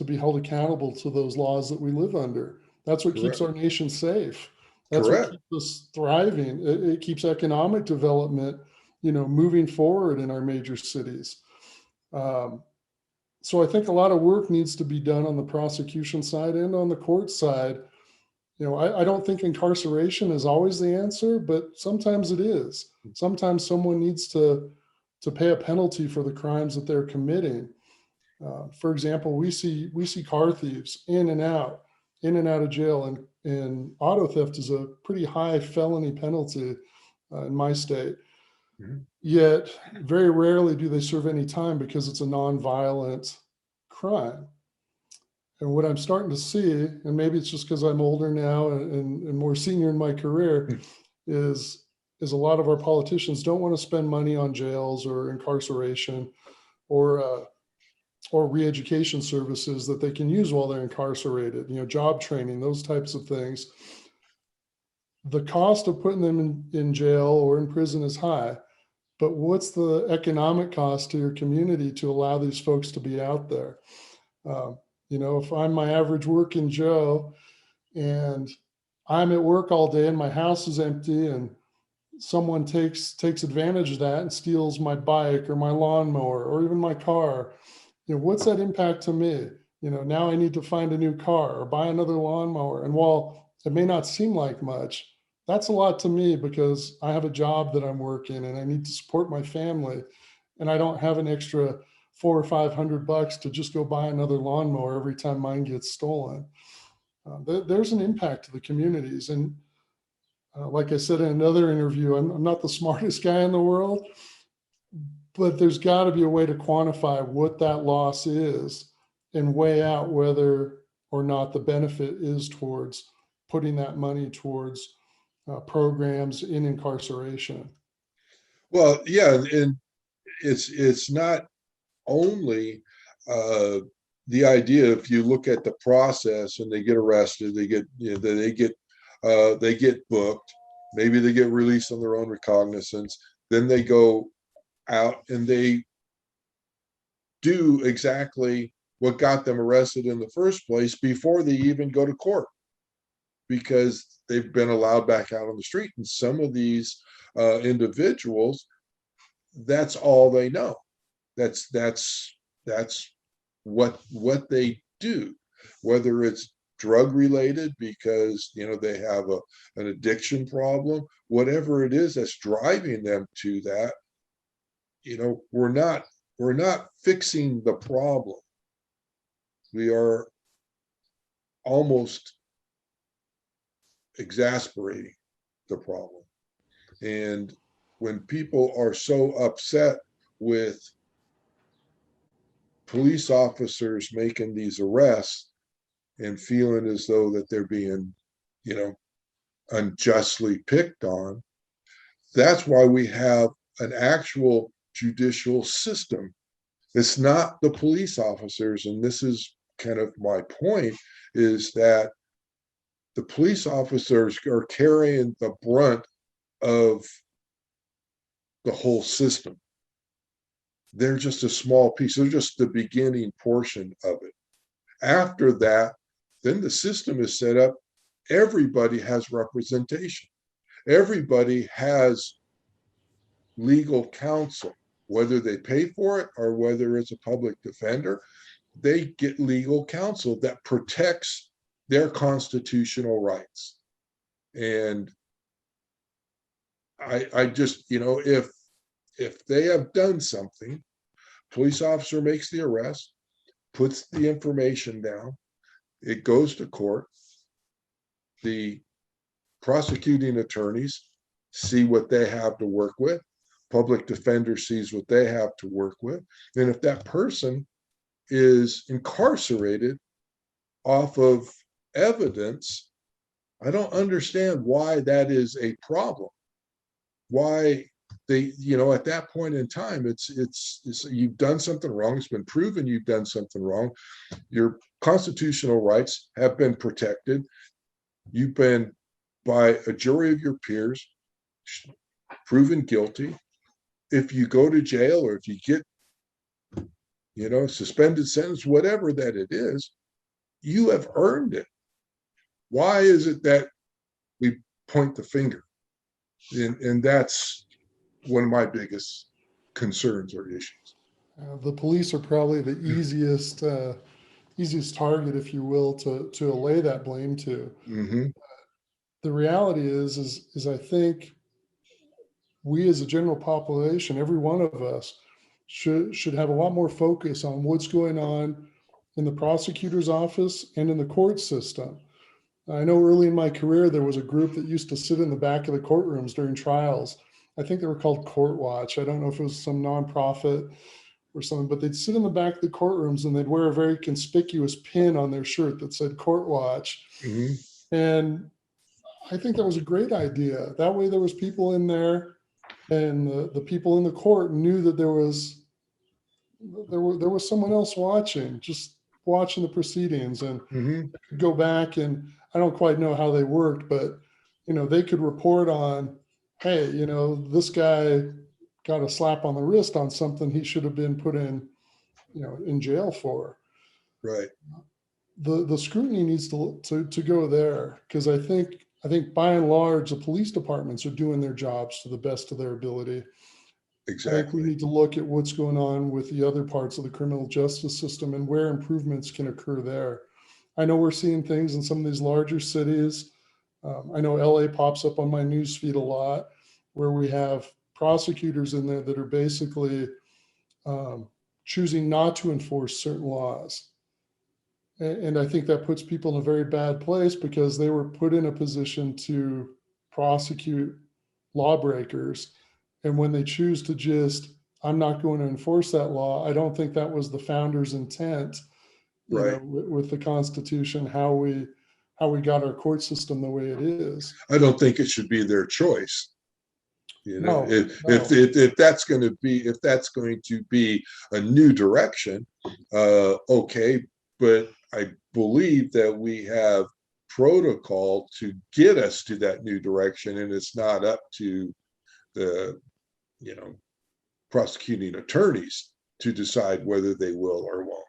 B: be held accountable to those laws that we live under. That's what keeps our nation safe. That's what keeps us thriving. It keeps economic development, moving forward in our major cities. So I think a lot of work needs to be done on the prosecution side and on the court side. I don't think incarceration is always the answer, but sometimes it is. Sometimes someone needs to pay a penalty for the crimes that they're committing. For example, we see car thieves in and out of jail, and auto theft is a pretty high felony penalty in my state.
A: Mm-hmm.
B: Yet very rarely do they serve any time because it's a nonviolent crime. And what I'm starting to see, and maybe it's just because I'm older now and more senior in my career, is a lot of our politicians don't want to spend money on jails or incarceration or re-education services that they can use while they're incarcerated, job training, those types of things. The cost of putting them in jail or in prison is high, but what's the economic cost to your community to allow these folks to be out there? If I'm my average working Joe and I'm at work all day and my house is empty and someone takes advantage of that and steals my bike or my lawnmower or even my car, what's that impact to me? Now I need to find a new car or buy another lawnmower. And while it may not seem like much. That's a lot to me because I have a job that I'm working and I need to support my family, and I don't have an extra $400 or $500 to just go buy another lawnmower every time mine gets stolen. There's an impact to the communities. And like I said in another interview, I'm not the smartest guy in the world, but there's got to be a way to quantify what that loss is and weigh out whether or not the benefit is towards putting that money towards programs in incarceration.
A: Well, yeah, and it's not only uh, the idea. If you look at the process and they get arrested, they get they get booked, maybe they get released on their own recognizance, then they go out and they do exactly what got them arrested in the first place before they even go to court, because they've been allowed back out on the street. And some of these individuals, that's all they know. That's what they do, whether it's drug related because they have an addiction problem, whatever it is that's driving them to that. We're not fixing the problem. We are almost exasperating the problem. And when people are so upset with police officers making these arrests and feeling as though that they're being, unjustly picked on, that's why we have an actual judicial system. It's not the police officers. And this is kind of my point, is that the police officers are carrying the brunt of the whole system. They're just a small piece. They're just the beginning portion of it. After that, then the system is set up. Everybody has representation. Everybody has legal counsel, whether they pay for it or whether it's a public defender. They get legal counsel that protects their constitutional rights. And I just, if they have done something, police officer makes the arrest, puts the information down, it goes to court. The prosecuting attorneys see what they have to work with. Public defender sees what they have to work with. And if that person is incarcerated off of evidence, I don't understand why that is a problem. Why they, at that point in time, it's you've done something wrong. It's been proven you've done something wrong. Your constitutional rights have been protected. You've been, by a jury of your peers, proven guilty. If you go to jail or if you get, suspended sentence, whatever that it is, you have earned it. Why is it that we point the finger? And that's one of my biggest concerns or issues.
B: The police are probably the easiest target, if you will, to allay that blame to.
A: Mm-hmm.
B: The reality is I think we as a general population, every one of us, should have a lot more focus on what's going on in the prosecutor's office and in the court system. I know early in my career, there was a group that used to sit in the back of the courtrooms during trials. I think they were called Court Watch. I don't know if it was some nonprofit or something, but they'd sit in the back of the courtrooms and they'd wear a very conspicuous pin on their shirt that said Court Watch.
A: Mm-hmm.
B: And I think that was a great idea. That way there was people in there, and the people in the court knew that there was someone else watching, just watching the proceedings, and
A: mm-hmm.
B: go back, and I don't quite know how they worked, but they could report on, hey, this guy got a slap on the wrist on something he should have been put in jail for.
A: Right.
B: The scrutiny needs to go there, because I think by and large the police departments are doing their jobs to the best of their ability.
A: Exactly.
B: I think we need to look at what's going on with the other parts of the criminal justice system and where improvements can occur there. I know we're seeing things in some of these larger cities I know LA pops up on my news feed a lot, where we have prosecutors in there that are basically choosing not to enforce certain laws. And I think that puts people in a very bad place, because they were put in a position to prosecute lawbreakers. And when they choose to just, I'm not going to enforce that law, I don't think that was the founder's intent,
A: Right.
B: with the Constitution, how we got our court system the way it is.
A: I don't think it should be their choice.
B: No.
A: If that's going to be a new direction, okay. But I believe that we have protocol to get us to that new direction, and it's not up to the prosecuting attorneys to decide whether they will or won't.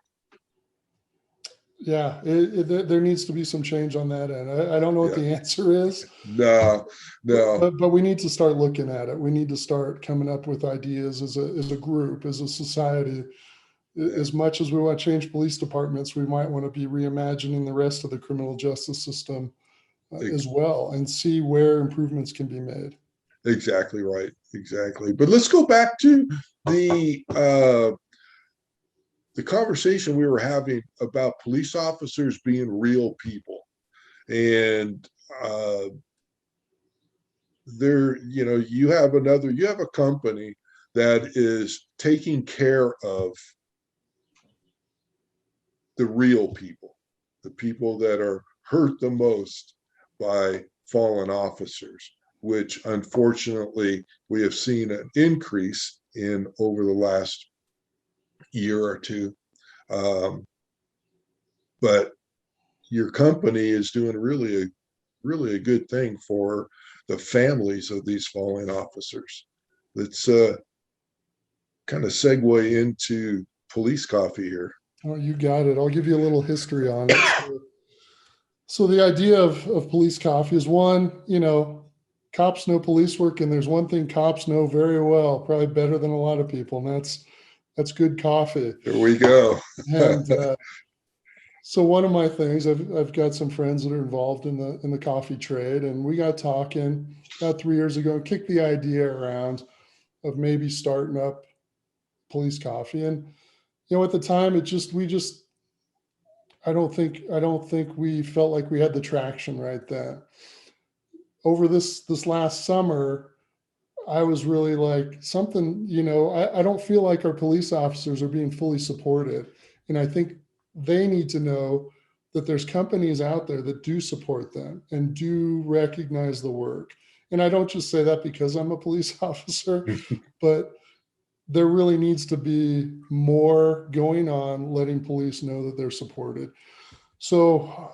B: Yeah, there needs to be some change on that end. I don't know what the answer is.
A: No.
B: But we need to start looking at it. We need to start coming up with ideas as a group, as a society. As much as we want to change police departments, we might want to be reimagining the rest of the criminal justice system as well, and see where improvements can be made.
A: Exactly right. Exactly. But let's go back to the conversation we were having about police officers being real people. And you have a company that is taking care of the real people, the people that are hurt the most by fallen officers, which unfortunately we have seen an increase in over the last year or two. But your company is doing really a good thing for the families of these fallen officers. Let's kind of segue into police coffee here.
B: Oh, you got it. I'll give you a little history on it. So the idea of police coffee is, one, cops know police work, and there's one thing cops know very well, probably better than a lot of people, and that's good coffee.
A: There we go.
B: And so one of my things, I've got some friends that are involved in the coffee trade, and we got talking about 3 years ago and kicked the idea around of maybe starting up police coffee. And at the time, I don't think we felt like we had the traction right then. Over this last summer, I was really like, something, I don't feel like our police officers are being fully supported. And I think they need to know that there's companies out there that do support them and do recognize the work. And I don't just say that because I'm a police officer, but there really needs to be more going on, letting police know that they're supported. So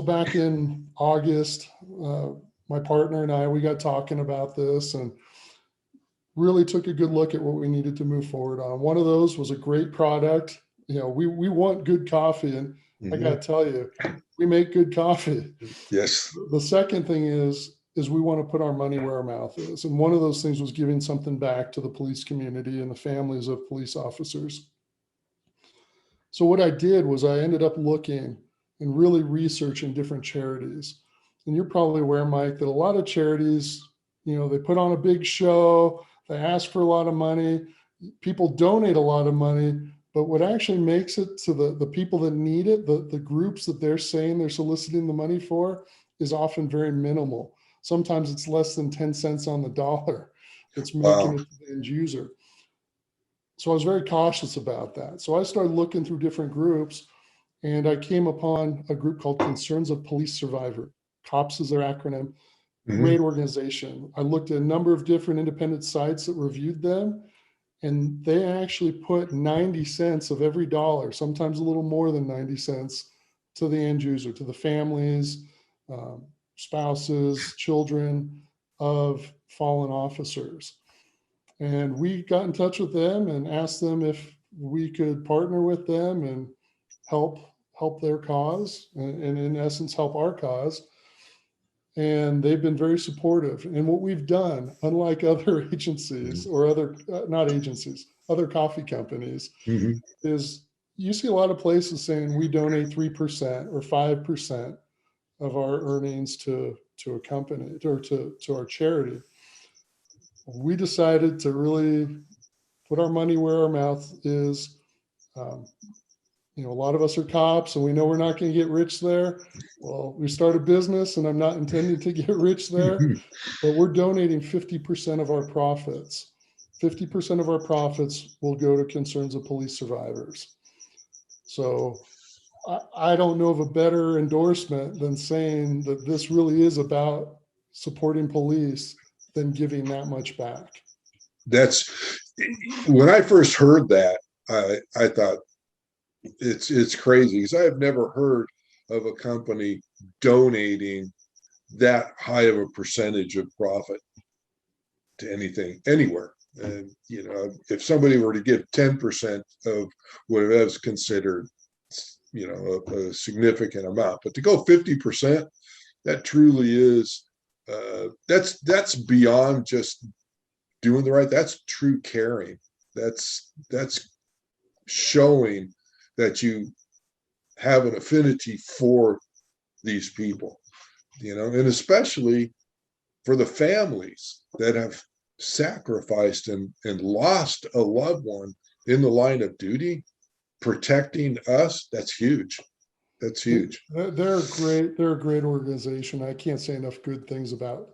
B: back in August, my partner and I, we got talking about this and really took a good look at what we needed to move forward on. One of those was a great product. We want good coffee, and I got to tell you, we make good coffee.
A: Yes.
B: The second thing is we want to put our money where our mouth is. And one of those things was giving something back to the police community and the families of police officers. So what I did was I ended up looking and really researching different charities. And you're probably aware, Mike, that a lot of charities, they put on a big show, they ask for a lot of money, people donate a lot of money, but what actually makes it to the people that need it, the groups that they're saying they're soliciting the money for, is often very minimal. Sometimes it's less than 10 cents on the dollar that's making it to the end user. So I was very cautious about that. So I started looking through different groups, and I came upon a group called Concerns of Police Survivor. COPS is their acronym. Great organization. I looked at a number of different independent sites that reviewed them, and they actually put 90 cents of every dollar, sometimes a little more than 90 cents, to the end user, to the families, spouses, children of fallen officers. And we got in touch with them and asked them if we could partner with them and help their cause, and in essence, help our cause. And they've been very supportive. And what we've done, unlike other agencies or other coffee companies, is you see a lot of places saying we donate 3% or 5% of our earnings to a company or to our charity. We decided to really put our money where our mouth is. A lot of us are cops and we know we're not going to get rich there. Well, we start a business and I'm not intending to get rich there, but we're donating 50% of our profits. 50% of our profits will go to concerns of police survivors. So I don't know of a better endorsement than saying that this really is about supporting police than giving that much back.
A: That's when I first heard that, I thought it's crazy because I have never heard of a company donating that high of a percentage of profit to anything anywhere. And if somebody were to give 10% of what is considered a significant amount, but to go 50%, that truly is that's beyond just doing the right. That's true caring. That's showing that you have an affinity for these people, and especially for the families that have sacrificed and lost a loved one in the line of duty, protecting us. That's huge. That's huge.
B: They're great. They're a great organization. I can't say enough good things about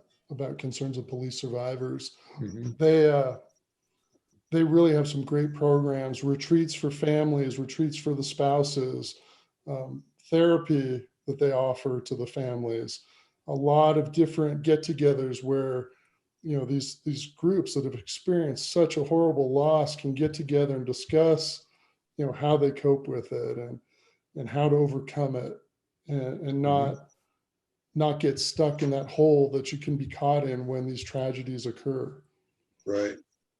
B: Concerns of Police Survivors. Mm-hmm. They really have some great programs, retreats for families, retreats for the spouses, therapy that they offer to the families, a lot of different get-togethers where, these groups that have experienced such a horrible loss can get together and discuss, how they cope with it and how to overcome it and not get stuck in that hole that you can be caught in when these tragedies occur.
A: Right.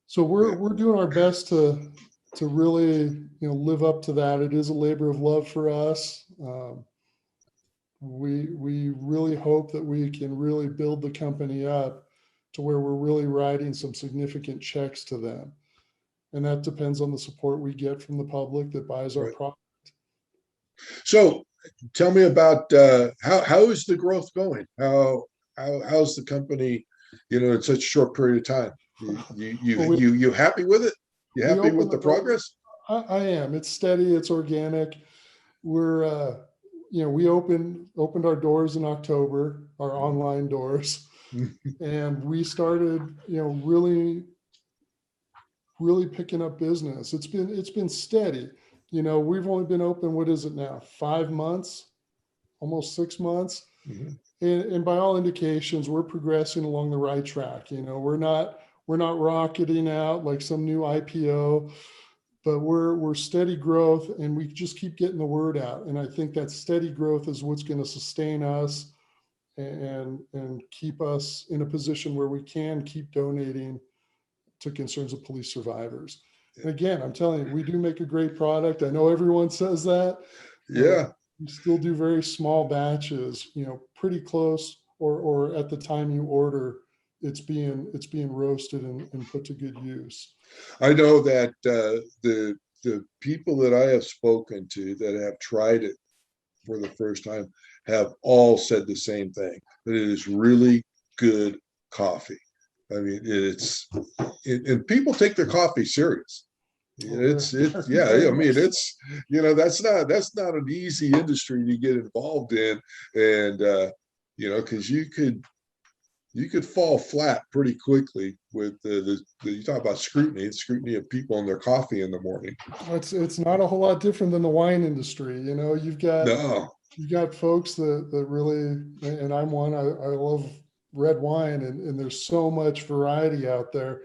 B: So we're doing our best to really live up to that. It is a labor of love for us. We really hope that we can really build the company up to where we're really writing some significant checks to them, and that depends on the support we get from the public that buys our product. So,
A: tell me about how is the growth going? How's the company, in such a short period of time? You happy with it? You happy with the progress?
B: I am. It's steady. It's organic. We're, we opened our doors in October, our online doors, and we started, really picking up business. It's been steady. We've only been open, what is it now? 5 months, almost 6 months. Mm-hmm. And by all indications, we're progressing along the right track. We're not rocketing out like some new IPO, but we're steady growth, and we just keep getting the word out. And I think that steady growth is what's going to sustain us and keep us in a position where we can keep donating to Concerns of Police Survivors. And again, I'm telling you, we do make a great product. I know everyone says that.
A: Yeah.
B: We still do very small batches, pretty close, or at the time you order, it's being roasted and put to good use.
A: I know that the people that I have spoken to that have tried it for the first time have all said the same thing, that it is really good coffee. I mean, and people take their coffee serious. It's yeah. I mean, it's that's not an easy industry to get involved in, and because you could fall flat pretty quickly with you talk about scrutiny of people and their coffee in the morning.
B: It's not a whole lot different than the wine industry. You've got folks that really, and I'm one. I love red wine, and there's so much variety out there.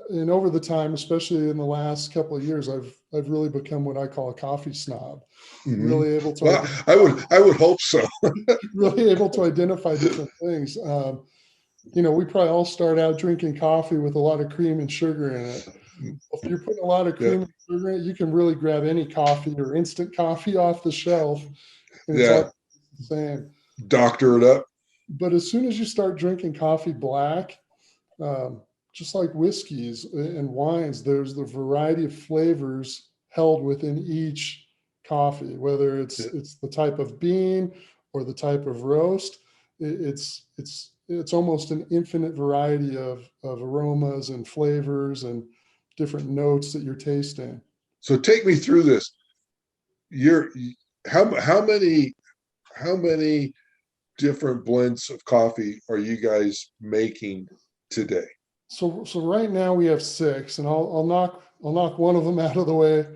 B: And over the time, especially in the last couple of years, I've really become what I call a coffee snob. Mm-hmm. Really able to.
A: Well, I would hope so.
B: Really able to identify different things. We probably all start out drinking coffee with a lot of cream and sugar in it. If you're putting a lot of cream and sugar in it, you can really grab any coffee or instant coffee off the shelf. And it's all the same.
A: Doctor it up.
B: But as soon as you start drinking coffee black, just like whiskeys and wines, there's the variety of flavors held within each coffee, whether it's the type of bean or the type of roast, it's almost an infinite variety of aromas and flavors and different notes that you're tasting.
A: So take me through this. You're how many different blends of coffee are you guys making today?
B: So right now we have 6, and I'll knock one of them out of the way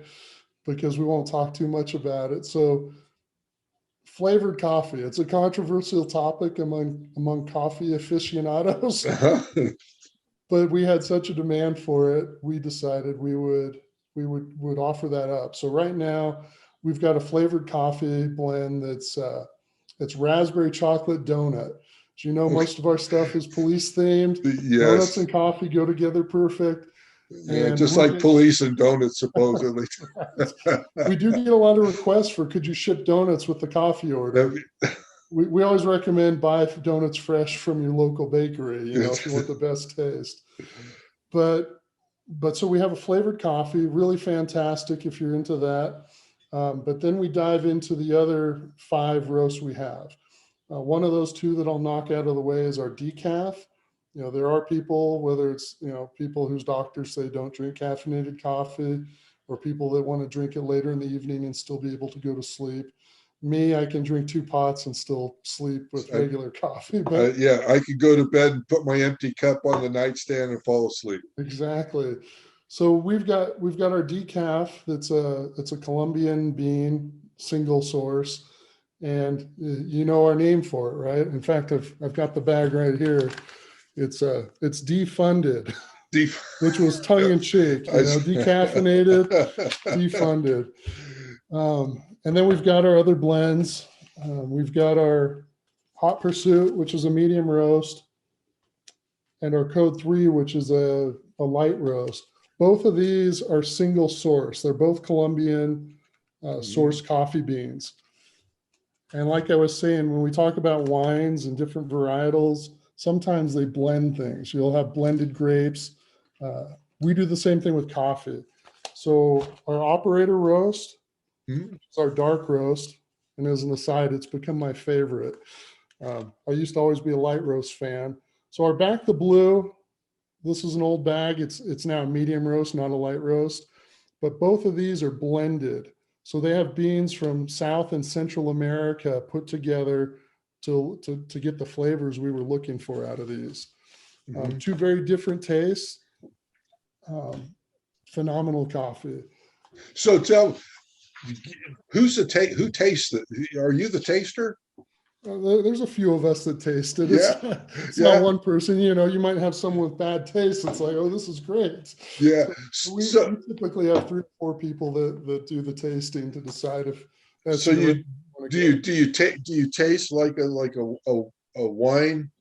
B: because we won't talk too much about it. So flavored coffee, it's a controversial topic among coffee aficionados, but we had such a demand for it, we decided we would offer that up. So right now we've got a flavored coffee blend that's it's raspberry chocolate donut. As you know, most of our stuff is police themed.
A: Yes.
B: Donuts and coffee go together perfect.
A: Yeah, and just like police and donuts, supposedly.
B: We do get a lot of requests for, could you ship donuts with the coffee order? We always recommend buy donuts fresh from your local bakery, if you want the best taste. But so we have a flavored coffee, really fantastic if you're into that. But then we dive into the other 5 roasts we have. One of those 2 that I'll knock out of the way is our decaf. There are people, whether it's, people whose doctors say don't drink caffeinated coffee, or people that want to drink it later in the evening and still be able to go to sleep. Me, I can drink 2 pots and still sleep with regular coffee. But
A: yeah, I could go to bed and put my empty cup on the nightstand and fall asleep.
B: Exactly. So we've got our decaf. It's a Colombian bean, single source, and our name for it, right? In fact, I've got the bag right here. It's defunded, which was tongue in cheek, decaffeinated, defunded. And then we've got our other blends. We've got our Hot Pursuit, which is a medium roast, and our Code 3, which is a light roast. Both of these are single source. They're both Colombian source coffee beans. And like I was saying, when we talk about wines and different varietals, sometimes they blend things. You'll have blended grapes. We do the same thing with coffee. So our operator roast is our dark roast. And as an aside, it's become my favorite. I used to always be a light roast fan. So our Back the Blue, this is an old bag. It's now a medium roast, not a light roast. But both of these are blended. So they have beans from South and Central America put together to get the flavors we were looking for out of these. 2 very different tastes. Phenomenal coffee.
A: So tell, who tastes it? Are you the taster?
B: There's a few of us that taste it. It's
A: yeah.
B: Not one person. You might have someone with bad taste. It's like, oh, this is great.
A: Yeah.
B: So we typically have 3 or 4 people that do the tasting to decide if that's.
A: So do you taste like a wine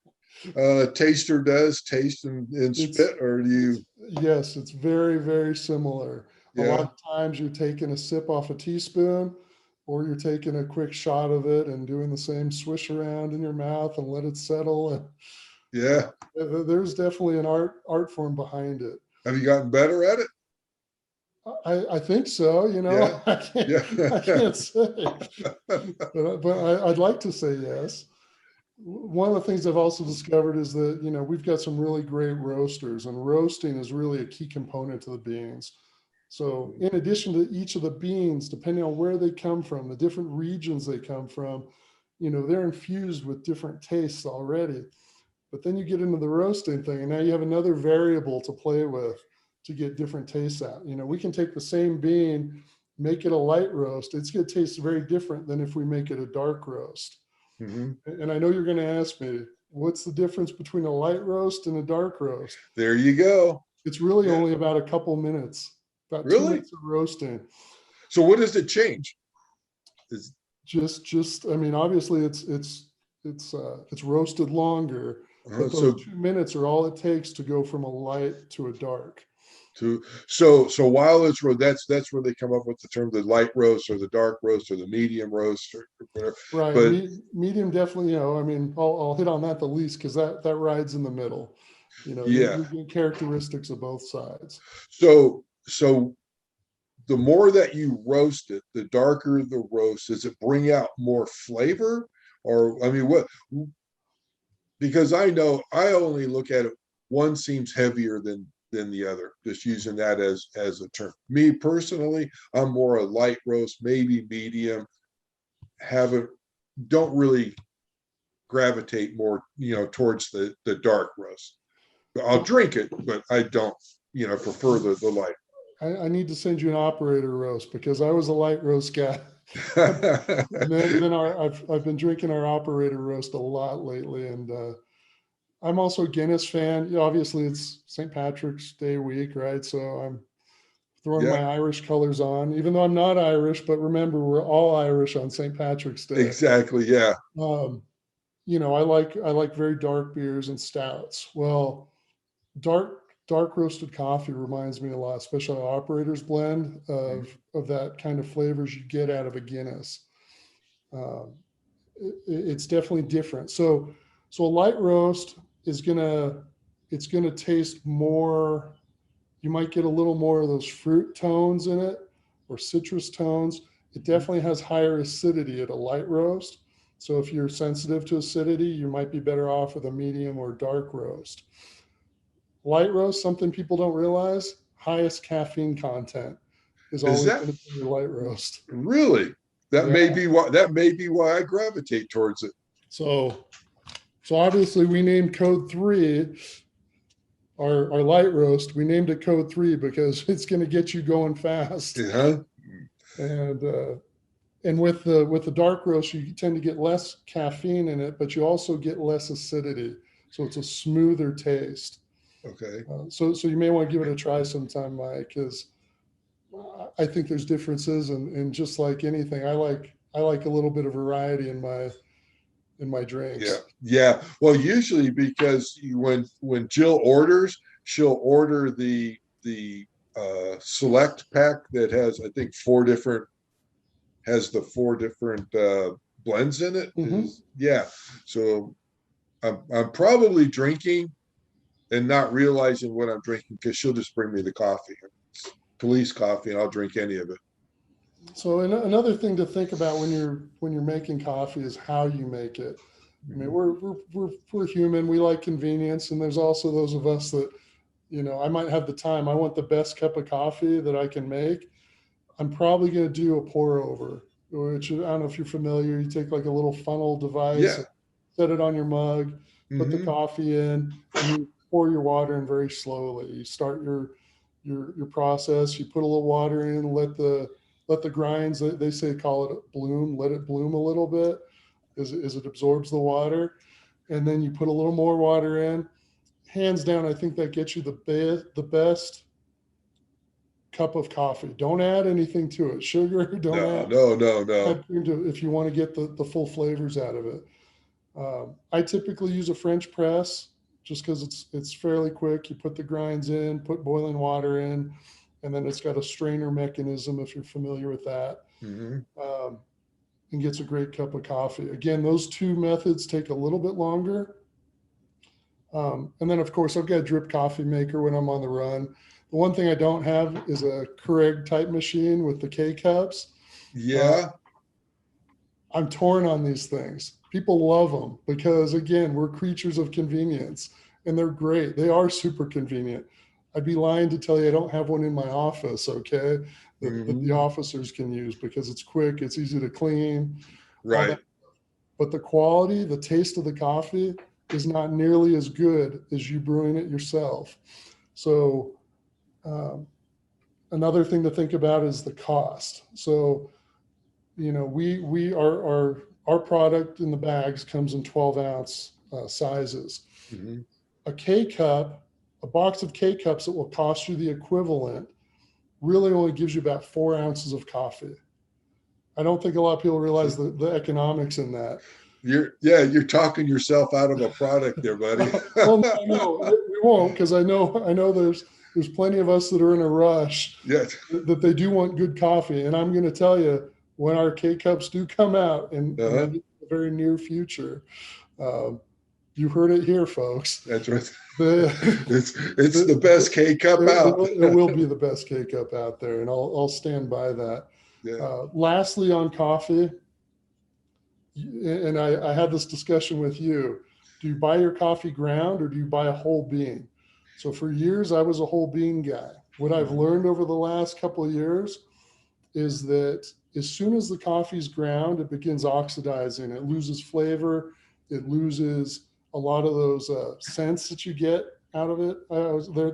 A: taster does, taste and spit, or do you?
B: Yes, it's very, very similar. A lot of times you're taking a sip off a teaspoon, or you're taking a quick shot of it and doing the same swish around in your mouth and let it settle. And there's definitely an art form behind it.
A: Have you gotten better at it?
B: I think so. I can't say, but I'd like to say yes. One of the things I've also discovered is that, we've got some really great roasters, and roasting is really a key component to the beans. So in addition to each of the beans, depending on where they come from, the different regions they come from, they're infused with different tastes already. But then you get into the roasting thing, and now you have another variable to play with to get different tastes out. We can take the same bean, make it a light roast. It's going to taste very different than if we make it a dark roast. And I know you're going to ask me, what's the difference between a light roast and a dark roast?
A: There you go.
B: It's really only about a couple minutes. About 2 minutes of roasting. So
A: what does it change?
B: Just I mean, obviously it's roasted longer, but those 2 minutes are all it takes to go from a light to a dark.
A: So while it's that's where they come up with the term the light roast or the dark roast or the medium roast or whatever.
B: Right. But medium definitely, I mean, I'll hit on that the least because that rides in the middle. You get characteristics of both sides.
A: So the more that you roast it, the darker the roast. Does it bring out more flavor, Or, I mean, what, because I know I only look at it, one seems heavier than the other, just using that as a term. Me personally, I'm more a light roast, maybe medium, don't really gravitate more, towards the dark roast. I'll drink it, but I don't, prefer the light.
B: I need to send you an operator roast because I was a light roast guy. And then I've been drinking our operator roast a lot lately, and I'm also a Guinness fan. Obviously, it's St. Patrick's Day week, right? So I'm throwing my Irish colors on, even though I'm not Irish. But remember, we're all Irish on St. Patrick's Day.
A: Exactly. Yeah.
B: I like very dark beers and stouts. Well, dark roasted coffee reminds me a lot, especially Operator's Blend of that kind of flavors you get out of a Guinness. It's definitely different. So a light roast is gonna taste more. You might get a little more of those fruit tones in it or citrus tones. It definitely has higher acidity at a light roast. So if you're sensitive to acidity, you might be better off with a medium or dark roast. Light roast, something people don't realize, highest caffeine content is always going to be your light roast.
A: Really? That may be why I gravitate towards it.
B: So obviously we named Code 3 our light roast. We named it Code 3 because it's going to get you going fast.
A: Uh-huh.
B: And with the dark roast, you tend to get less caffeine in it, but you also get less acidity. So it's a smoother taste.
A: Okay.
B: So you may want to give it a try sometime, Mike, because I think there's differences, and just like anything, I like a little bit of variety in my drinks.
A: Yeah. Well, usually because when Jill orders, she'll order the select pack that has, I think, four different blends in it.
B: Mm-hmm.
A: So I'm probably drinking and not realizing what I'm drinking because she'll just bring me the coffee, police coffee, and I'll drink any of it.
B: So another thing to think about when you're making coffee is how you make it. I mean, we're human. We like convenience, and there's also those of us that, I might have the time. I want the best cup of coffee that I can make. I'm probably going to do a pour over, which I don't know if you're familiar. You take like a little funnel device, set it on your mug, put the coffee in, and you pour your water in very slowly. You start your process. You put a little water in, let the grinds, they say call it bloom, let it bloom a little bit as it absorbs the water. And then you put a little more water in. Hands down, I think that gets you the best cup of coffee. Don't add anything to it. Sugar,
A: No.
B: If you want to get the full flavors out of it. I typically use a French press just because it's fairly quick. You put the grinds in, put boiling water in, and then it's got a strainer mechanism, if you're familiar with that, and gets a great cup of coffee. Again, those two methods take a little bit longer. And then, of course, I've got a drip coffee maker when I'm on the run. The one thing I don't have is a Keurig type machine with the K-cups. I'm torn on these things. People love them because, again, we're creatures of convenience, and they're great. They are super convenient. I'd be lying to tell you I don't have one in my office, okay, that the officers can use because it's quick, it's easy to clean.
A: Right.
B: But the quality, the taste of the coffee is not nearly as good as you brewing it yourself. So another thing to think about is the cost. So, our product in the bags comes in 12-ounce sizes. A K-cup, a box of K-cups that will cost you the equivalent really only gives you about 4 ounces of coffee. I don't think a lot of people realize the economics in that.
A: You're talking yourself out of a product there, buddy.
B: Well, no, we won't, because I know there's plenty of us that are in a rush that they do want good coffee. And I'm going to tell you, when our K-cups do come out in the very near future, you heard it here, folks.
A: That's right. It's the best K-cup out.
B: It will be the best K-cup out there, and I'll stand by that. Lastly, on coffee, and I had this discussion with you. Do you buy your coffee ground or do you buy a whole bean? So for years, I was a whole bean guy. What I've learned over the last couple of years is that as soon as the coffee's ground, it begins oxidizing. It loses flavor. It loses a lot of those scents that you get out of it.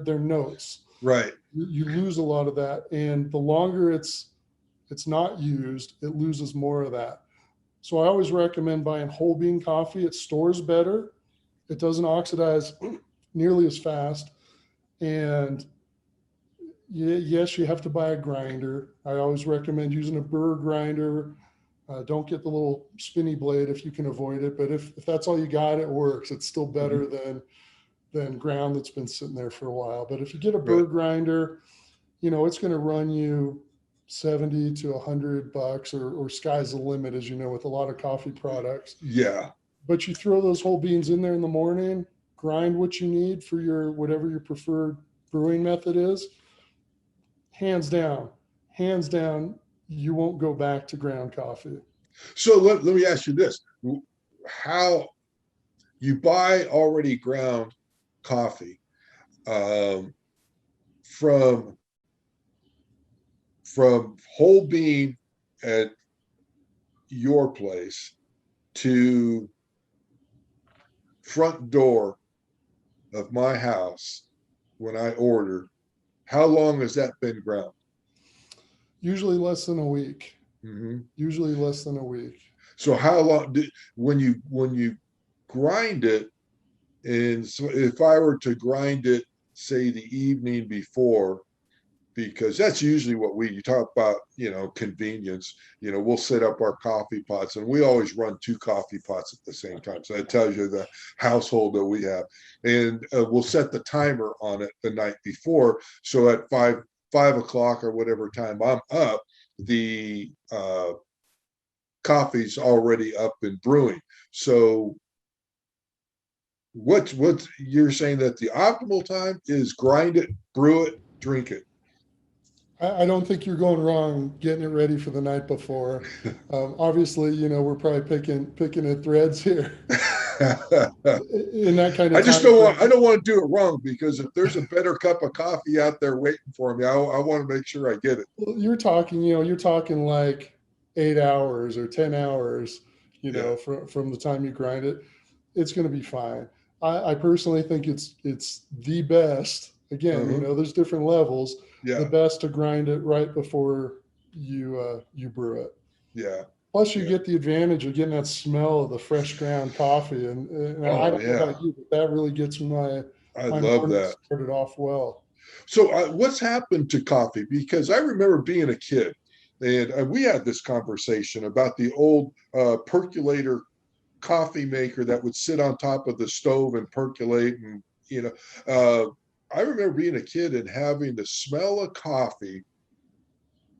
B: They're notes.
A: Right.
B: You lose a lot of that. And the longer it's not used, it loses more of that. So I always recommend buying whole bean coffee. It stores better. It doesn't oxidize nearly as fast. And yes, you have to buy a grinder. I always recommend using a burr grinder. Don't get the little spinny blade if you can avoid it. But if that's all you got, it works. It's still better than ground that's been sitting there for a while. But if you get a burr grinder, it's going to run you $70 to $100 or sky's the limit, as you know, with a lot of coffee products.
A: Yeah.
B: But you throw those whole beans in there in the morning, grind what you need for your whatever your preferred brewing method is. Hands down, you won't go back to ground coffee.
A: So let me ask you this. How you buy already ground coffee from whole bean at your place to front door of my house when I order, how long has that been ground?
B: Usually less than a week.
A: Mm-hmm.
B: Usually less than a week.
A: So how long when you grind it, and so if I were to grind it, say the evening before, because that's usually what you talk about, convenience, we'll set up our coffee pots and we always run 2 coffee pots at the same time. So that tells you the household that we have. And we'll set the timer on it the night before. So at 5 o'clock or whatever time I'm up, the coffee's already up and brewing. So what you're saying that the optimal time is grind it, brew it, drink it.
B: I don't think you're going wrong getting it ready for the night before. Obviously, we're probably picking at threads here. In that kind of
A: I don't want to do it wrong, because if there's a better cup of coffee out there waiting for me, I want to make sure I get it.
B: Well, you're talking like 8 hours or 10 hours, from the time you grind it. It's going to be fine. I personally think it's the best. Again, there's different levels.
A: Yeah.
B: The best to grind it right before you brew it.
A: Yeah.
B: Plus, you get the advantage of getting that smell of the fresh ground coffee, and I don't know about you, but that really gets my
A: love that
B: started off well.
A: So, what's happened to coffee? Because I remember being a kid, and we had this conversation about the old percolator coffee maker that would sit on top of the stove and percolate, and I remember being a kid and having the smell of coffee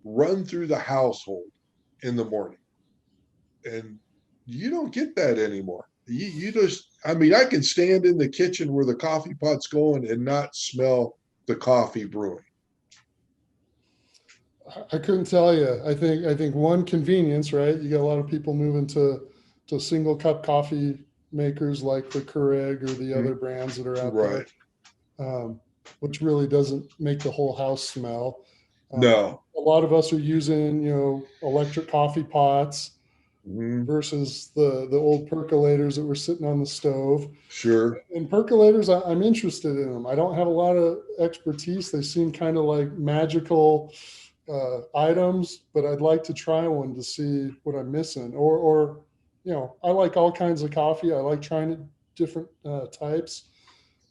A: run through the household in the morning. And you don't get that anymore. You just, I can stand in the kitchen where the coffee pot's going and not smell the coffee brewing.
B: I couldn't tell you. I think one, convenience, right? You got a lot of people moving to single cup coffee makers like the Keurig or the other brands that are out there. Which really doesn't make the whole house smell.
A: No.
B: A lot of us are using, electric coffee pots versus the old percolators that were sitting on the stove.
A: Sure.
B: And percolators, I'm interested in them. I don't have a lot of expertise. They seem kind of like magical items, but I'd like to try one to see what I'm missing. Or I like all kinds of coffee. I like trying different types.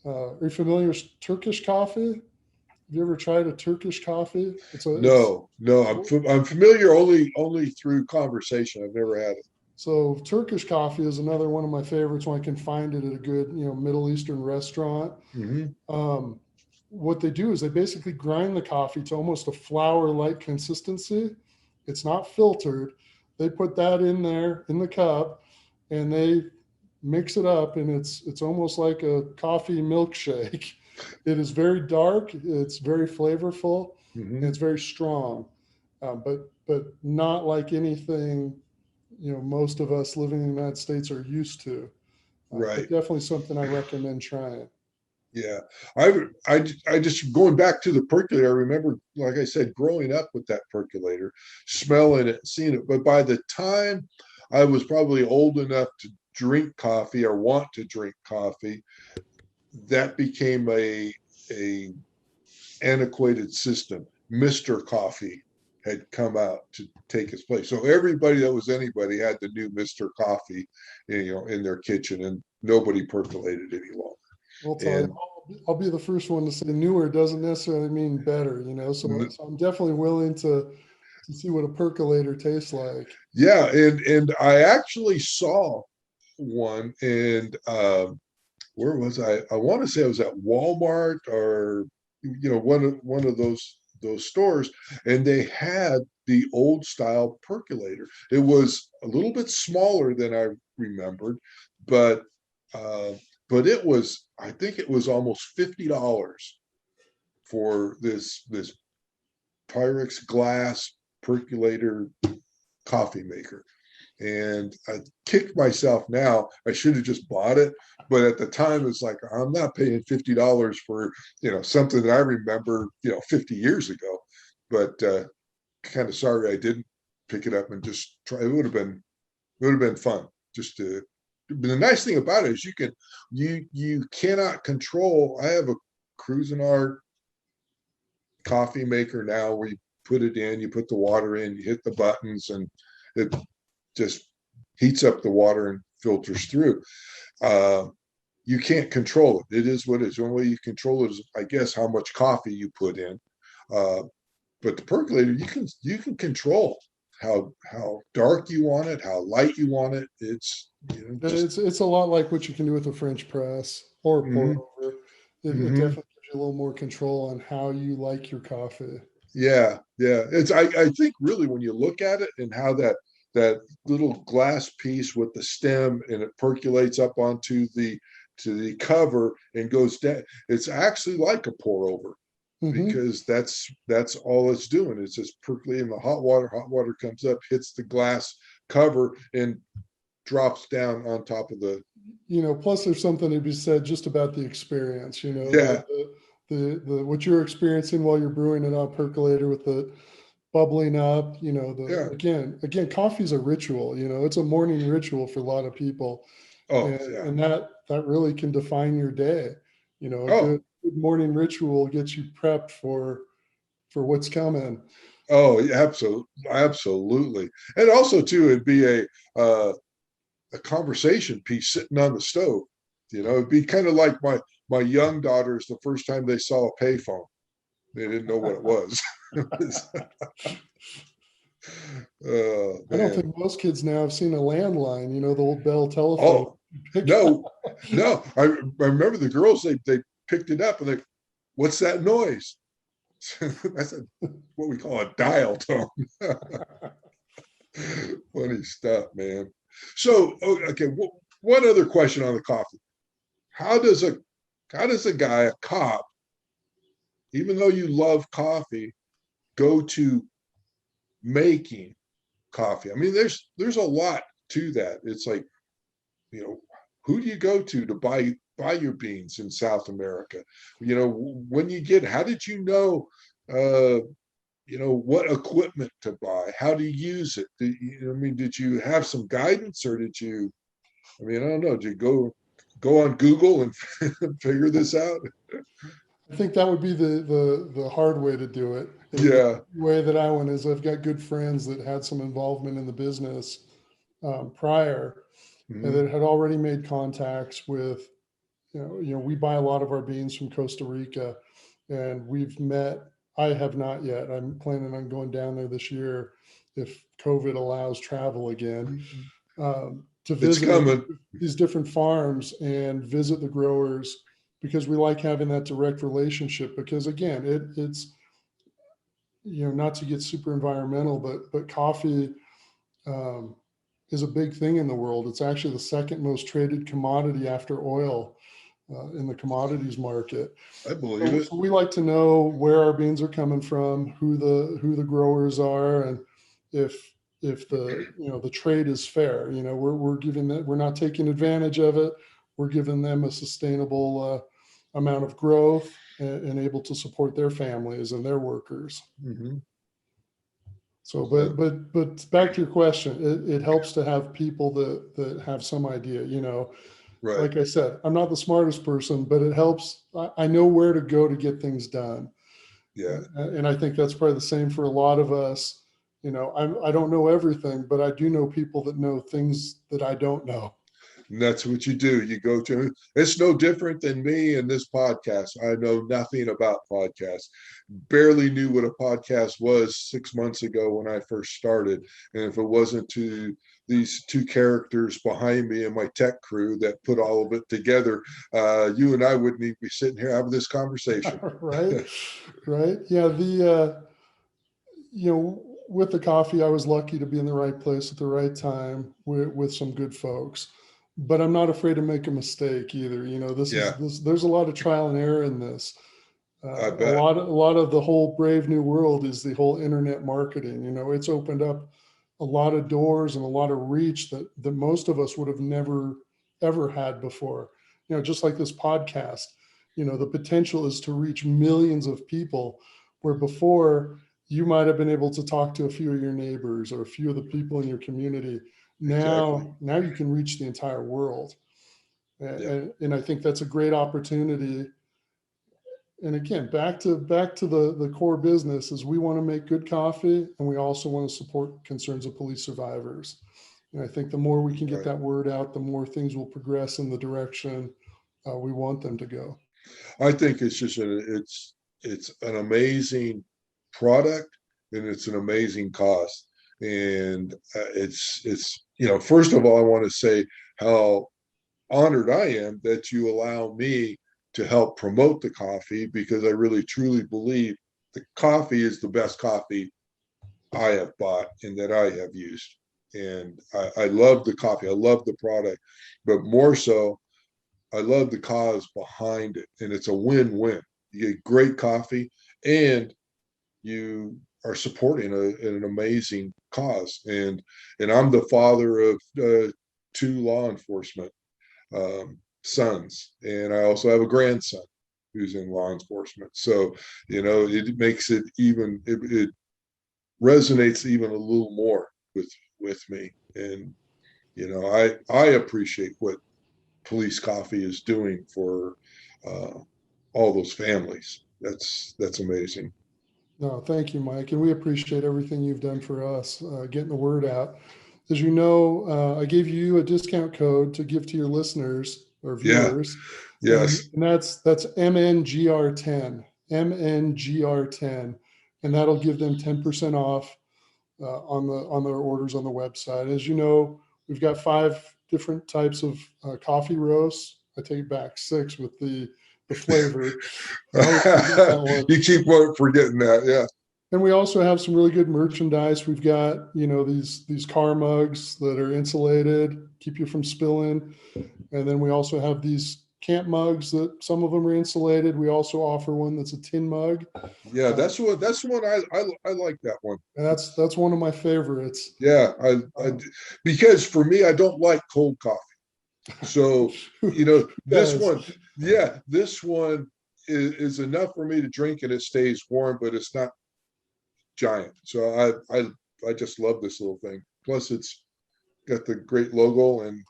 B: Are you familiar with Turkish coffee? Have you ever tried a Turkish coffee?
A: No. I'm familiar only through conversation. I've never had it.
B: So Turkish coffee is another one of my favorites when I can find it at a good, Middle Eastern restaurant. What they do is they basically grind the coffee to almost a flour-like consistency. It's not filtered. They put that in there in the cup, and they mix it up, and it's almost like a coffee milkshake. It is very dark, it's very flavorful, and it's very strong, but not like anything most of us living in the United States are used to.
A: Right.
B: But definitely something I recommend trying.
A: Yeah. I just going back to the percolator, I remember, like I said, growing up with that percolator, smelling it, seeing it. But by the time I was probably old enough to drink coffee or want to drink coffee, that became a antiquated system. Mr. Coffee had come out to take its place. So everybody that was anybody had the new Mr. Coffee, in their kitchen, and nobody percolated any longer.
B: I'll tell you, I'll be the first one to say newer doesn't necessarily mean better, So I'm definitely willing to see what a percolator tastes like.
A: Yeah, and I actually saw one, and where was I? I want to say I was at Walmart or one of those stores, and they had the old style percolator. It was a little bit smaller than I remembered, but it was, I think it was almost $50 for this Pyrex glass percolator coffee maker. And I kicked myself now. I should have just bought it. But at the time, it's like, I'm not paying $50 for, something that I remember, 50 years ago. But kind of sorry I didn't pick it up and just try. It would have been fun just to. But the nice thing about it is you cannot control. I have a Cuisinart coffee maker now where you put it in, you put the water in, you hit the buttons, and it just heats up the water and filters through. You can't control it. It is what it is. The only way you control it is, I guess, how much coffee you put in. But the percolator, you can control how dark you want it, how light you want it. It's
B: it's a lot like what you can do with a French press or a pour over. It definitely gives you a little more control on how you like your coffee.
A: Yeah. It's I think really when you look at it and how that little glass piece with the stem and it percolates up onto the cover and goes down, it's actually like a pour over. Because that's all it's doing. It's just percolating the hot water. Hot water comes up, hits the glass cover, and drops down on top of the.
B: Plus there's something to be said just about the experience.
A: Yeah.
B: The what you're experiencing while you're brewing it on percolator with the bubbling up. Again, coffee's a ritual. It's a morning ritual for a lot of people. And that really can define your day. Good morning ritual gets you prepped for what's coming.
A: Oh, yeah, absolutely. And also too, it'd be a conversation piece sitting on the stove. It'd be kind of like my young daughters the first time they saw a payphone. They didn't know what it was.
B: I don't think most kids now have seen a landline, the old Bell telephone.
A: No. I remember the girls, they picked it up and they, what's that noise? That's what we call a dial tone. Funny stuff, man. So, okay, one other question on the coffee. How does a guy, a cop, even though you love coffee, go to making coffee? I mean, there's a lot to that. It's like, who do you go to buy your beans in South America? When you get, how did you know what equipment to buy, how to use it? Did you have some guidance, or did you, I don't know, did you go on Google and figure this out?
B: I think that would be the hard way to do it.
A: Yeah.
B: The way that I went is I've got good friends that had some involvement in the business prior, and that had already made contacts with, we buy a lot of our beans from Costa Rica, and we've met. I have not yet. I'm planning on going down there this year if COVID allows travel again, to visit these different farms and visit the growers, because we like having that direct relationship. Because again, it's not to get super environmental, but coffee is a big thing in the world. It's actually the second most traded commodity after oil in the commodities market.
A: I believe it.
B: So we like to know where our beans are coming from, who the growers are, and if if the trade is fair. We're giving that, we're not taking advantage of it. We're giving them a sustainable amount of growth and able to support their families and their workers.
A: Mm-hmm.
B: So, but back to your question, it helps to have people that have some idea,
A: Right.
B: Like I said, I'm not the smartest person, but it helps. I know where to go to get things done.
A: Yeah.
B: And I think that's probably the same for a lot of us. I don't know everything, but I do know people that know things that I don't know.
A: And that's what you do. You go to, it's no different than me and this podcast. I know nothing about podcasts. Barely knew what a podcast was 6 months ago when I first started. And if it wasn't to these two characters behind me and my tech crew that put all of it together, you and I wouldn't even be sitting here having this conversation.
B: Right. Yeah. With the coffee, I was lucky to be in the right place at the right time with some good folks. But I'm not afraid to make a mistake either. There's a lot of trial and error in this.
A: I bet.
B: A lot of the whole brave new world is the whole internet marketing. It's opened up a lot of doors and a lot of reach that most of us would have never, ever had before. Just like this podcast, the potential is to reach millions of people, where before you might have been able to talk to a few of your neighbors or a few of the people in your community. Now you can reach the entire world. And I think that's a great opportunity. And again, back to the core business is we want to make good coffee, and we also want to support concerns of police survivors. And I think the more we can get that word out, the more things will progress in the direction we want them to go.
A: I think it's just it's an amazing product, and it's an amazing cost. And it's first of all, I want to say how honored I am that you allow me to help promote the coffee, because I really truly believe the coffee is the best coffee I have bought and that I have used. And I love the coffee, I love the product, but more so, I love the cause behind it. And it's a win-win. You get great coffee, and you are supporting an amazing cause. And I'm the father of two law enforcement sons, and I also have a grandson who's in law enforcement. So it makes it even, it resonates even a little more with me. And I appreciate what Police Coffee is doing for all those families. That's amazing.
B: No, thank you, Mike. And we appreciate everything you've done for us, getting the word out. As you know, I gave you a discount code to give to your listeners or viewers.
A: Yes.
B: And that's MNGR10, MNGR10. And that'll give them 10% off on their orders on the website. As you know, we've got 5 different types of coffee roasts. I take it back, 6 with the flavor.
A: You keep forgetting that. Yeah.
B: And we also have some really good merchandise. We've got, these car mugs that are insulated, keep you from spilling. And then we also have these camp mugs that some of them are insulated. We also offer one that's a tin mug.
A: Yeah, that's one I like that one.
B: And that's one of my favorites.
A: Yeah, because for me, I don't like cold coffee. So, this one is enough for me to drink, and it stays warm, but it's not giant. So I just love this little thing. Plus, it's got the great logo and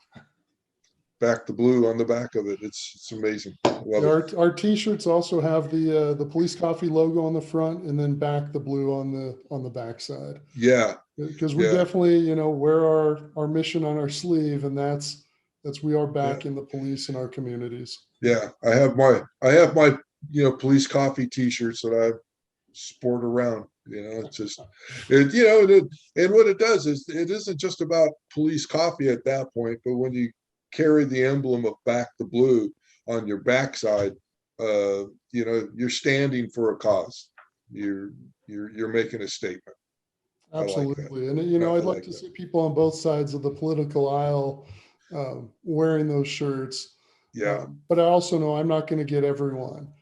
A: back the blue on the back of it. It's amazing.
B: Our t-shirts also have the Police Coffee logo on the front, and then back the blue on the back side.
A: Yeah,
B: because we definitely wear our mission on our sleeve, and that's we are back in the police in our communities.
A: Yeah, I have my Police Coffee t-shirts that I sport around. It's just and what it does is, it isn't just about Police Coffee at that point, but when you carry the emblem of back the blue on your backside, you're standing for a cause. You're making a statement.
B: Absolutely. And I'd like to see people on both sides of the political aisle wearing those shirts.
A: Yeah.
B: But I also know I'm not going to get everyone.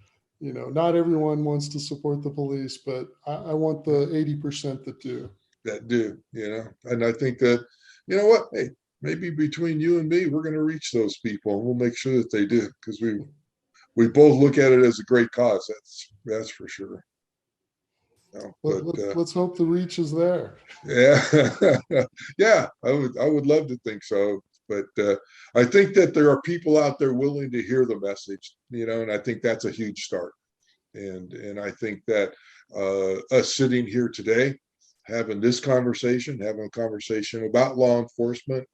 B: Not everyone wants to support the police, but I want the 80% that do.
A: that do, and I think that, you know what, hey, maybe between you and me, we're going to reach those people, and we'll make sure that they do, because we both look at it as a great cause. That's for sure.
B: Let's hope the reach is there.
A: Yeah, yeah, I would love to think so, but I think that there are people out there willing to hear the message, and I think that's a huge start. And I think that us sitting here today, having a conversation about law enforcement,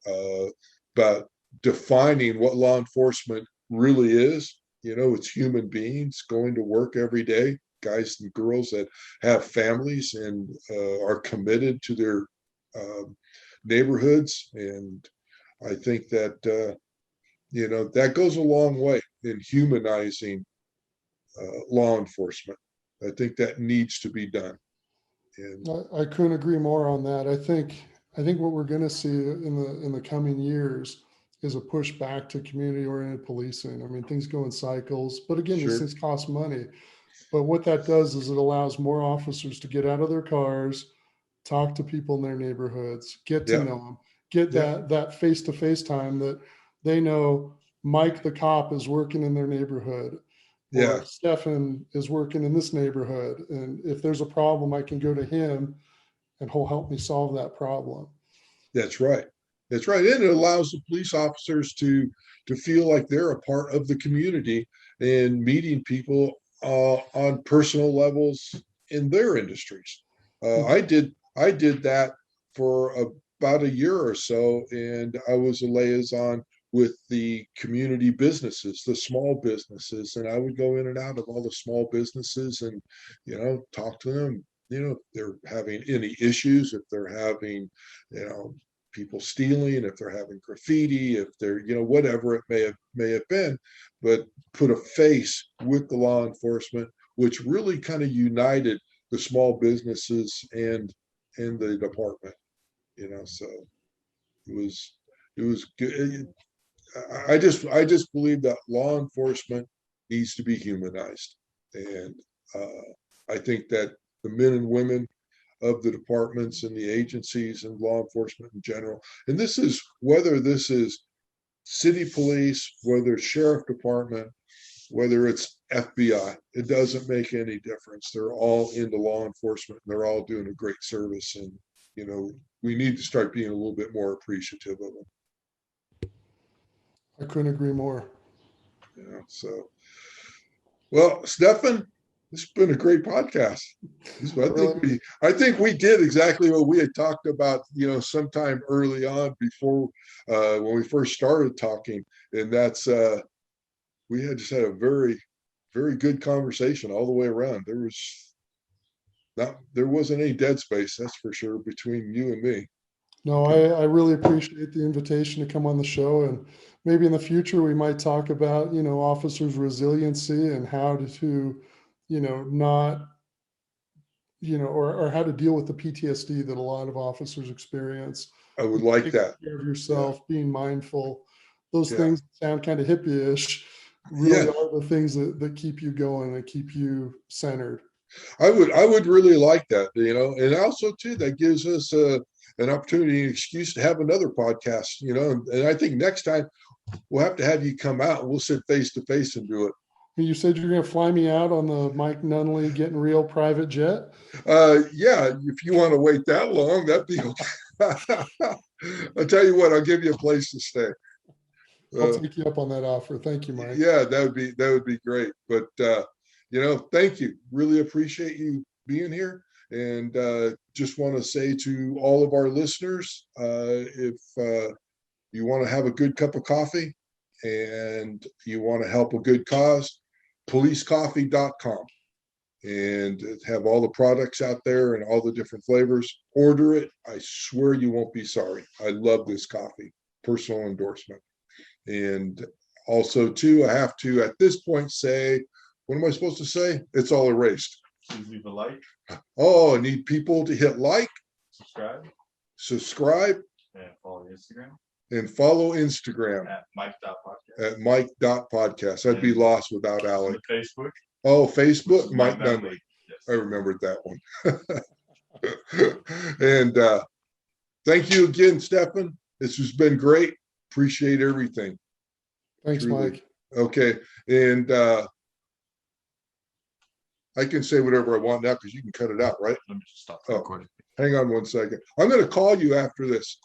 A: about defining what law enforcement really is. It's human beings going to work every day, guys and girls that have families and are committed to their neighborhoods. And I think that, that goes a long way in humanizing law enforcement. I think that needs to be done. And
B: I couldn't agree more on that. I think what we're going to see in the coming years is a push back to community-oriented policing. I mean, things go in cycles, but again,
A: Sure.
B: These things cost money. But what that does is it allows more officers to get out of their cars, talk to people in their neighborhoods, get to know them, get that face-to-face time that they know Mike the cop is working in their neighborhood. Or Stefan is working in this neighborhood. And if there's a problem, I can go to him and he'll help me solve that problem.
A: That's right. That's right. And it allows the police officers to feel like they're a part of the community and meeting people on personal levels in their industries. I did that for about a year or so, and I was a liaison with the community businesses, the small businesses, and I would go in and out of all the small businesses and, talk to them, if they're having any issues, if they're having, people stealing, if they're having graffiti, if they're, whatever it may have been, but put a face with the law enforcement, which really kind of united the small businesses and the department, so it was good. I just believe that law enforcement needs to be humanized, and I think that the men and women of the departments and the agencies and law enforcement in general, and whether this is city police, whether it's sheriff department, whether it's FBI, it doesn't make any difference. They're all into law enforcement, and they're all doing a great service, and we need to start being a little bit more appreciative of them.
B: I couldn't agree more.
A: So, well, Stefan, this has been a great podcast. I think we did exactly what we had talked about, sometime early on before when we first started talking, and that's we had just had a very, very good conversation all the way around. There wasn't any dead space, that's for sure, between you and me.
B: No, I really appreciate the invitation to come on the show, and maybe in the future we might talk about, officers' resiliency and how to, not, or how to deal with the PTSD that a lot of officers experience.
A: I would like that.
B: Take care of yourself, being mindful. Those things sound kind of hippie-ish. Really are the things that keep you going and keep you centered.
A: I would really like that, and also too, that gives us an opportunity, an excuse to have another podcast, and I think next time we'll have to have you come out and we'll sit face to face and do it.
B: You said you're going to fly me out on the Mike Nunley Gettin Real private jet?
A: Yeah, if you want to wait that long, that'd be okay. I'll tell you what, I'll give you a place to stay.
B: I'll take you up on that offer. Thank you, Mike.
A: Yeah, that would be great. But thank you. Really appreciate you being here. And just want to say to all of our listeners, if you want to have a good cup of coffee and you want to help a good cause, policecoffee.com, and have all the products out there and all the different flavors. Order it. I swear you won't be sorry. I love this coffee. Personal endorsement. And also too, I have to at this point say, what am I supposed to say? It's all erased.
C: Please leave a like.
A: Oh, I need people to hit like,
C: subscribe,
A: and follow Instagram
C: at Mike.podcast.
A: At Mike.podcast. I'd be lost without Alec.
C: Facebook.
A: Oh, Facebook, Mike
C: Nunley.
A: Nunley. Yes. I remembered that one. And thank you again, Stefan. This has been great. Appreciate everything.
B: Thanks,
A: Truly.
B: Mike.
A: Okay. And I can say whatever I want now because you can cut it out, right?
C: Let me just stop
A: Oh.
C: recording.
A: Hang on one second. I'm going to call you after this.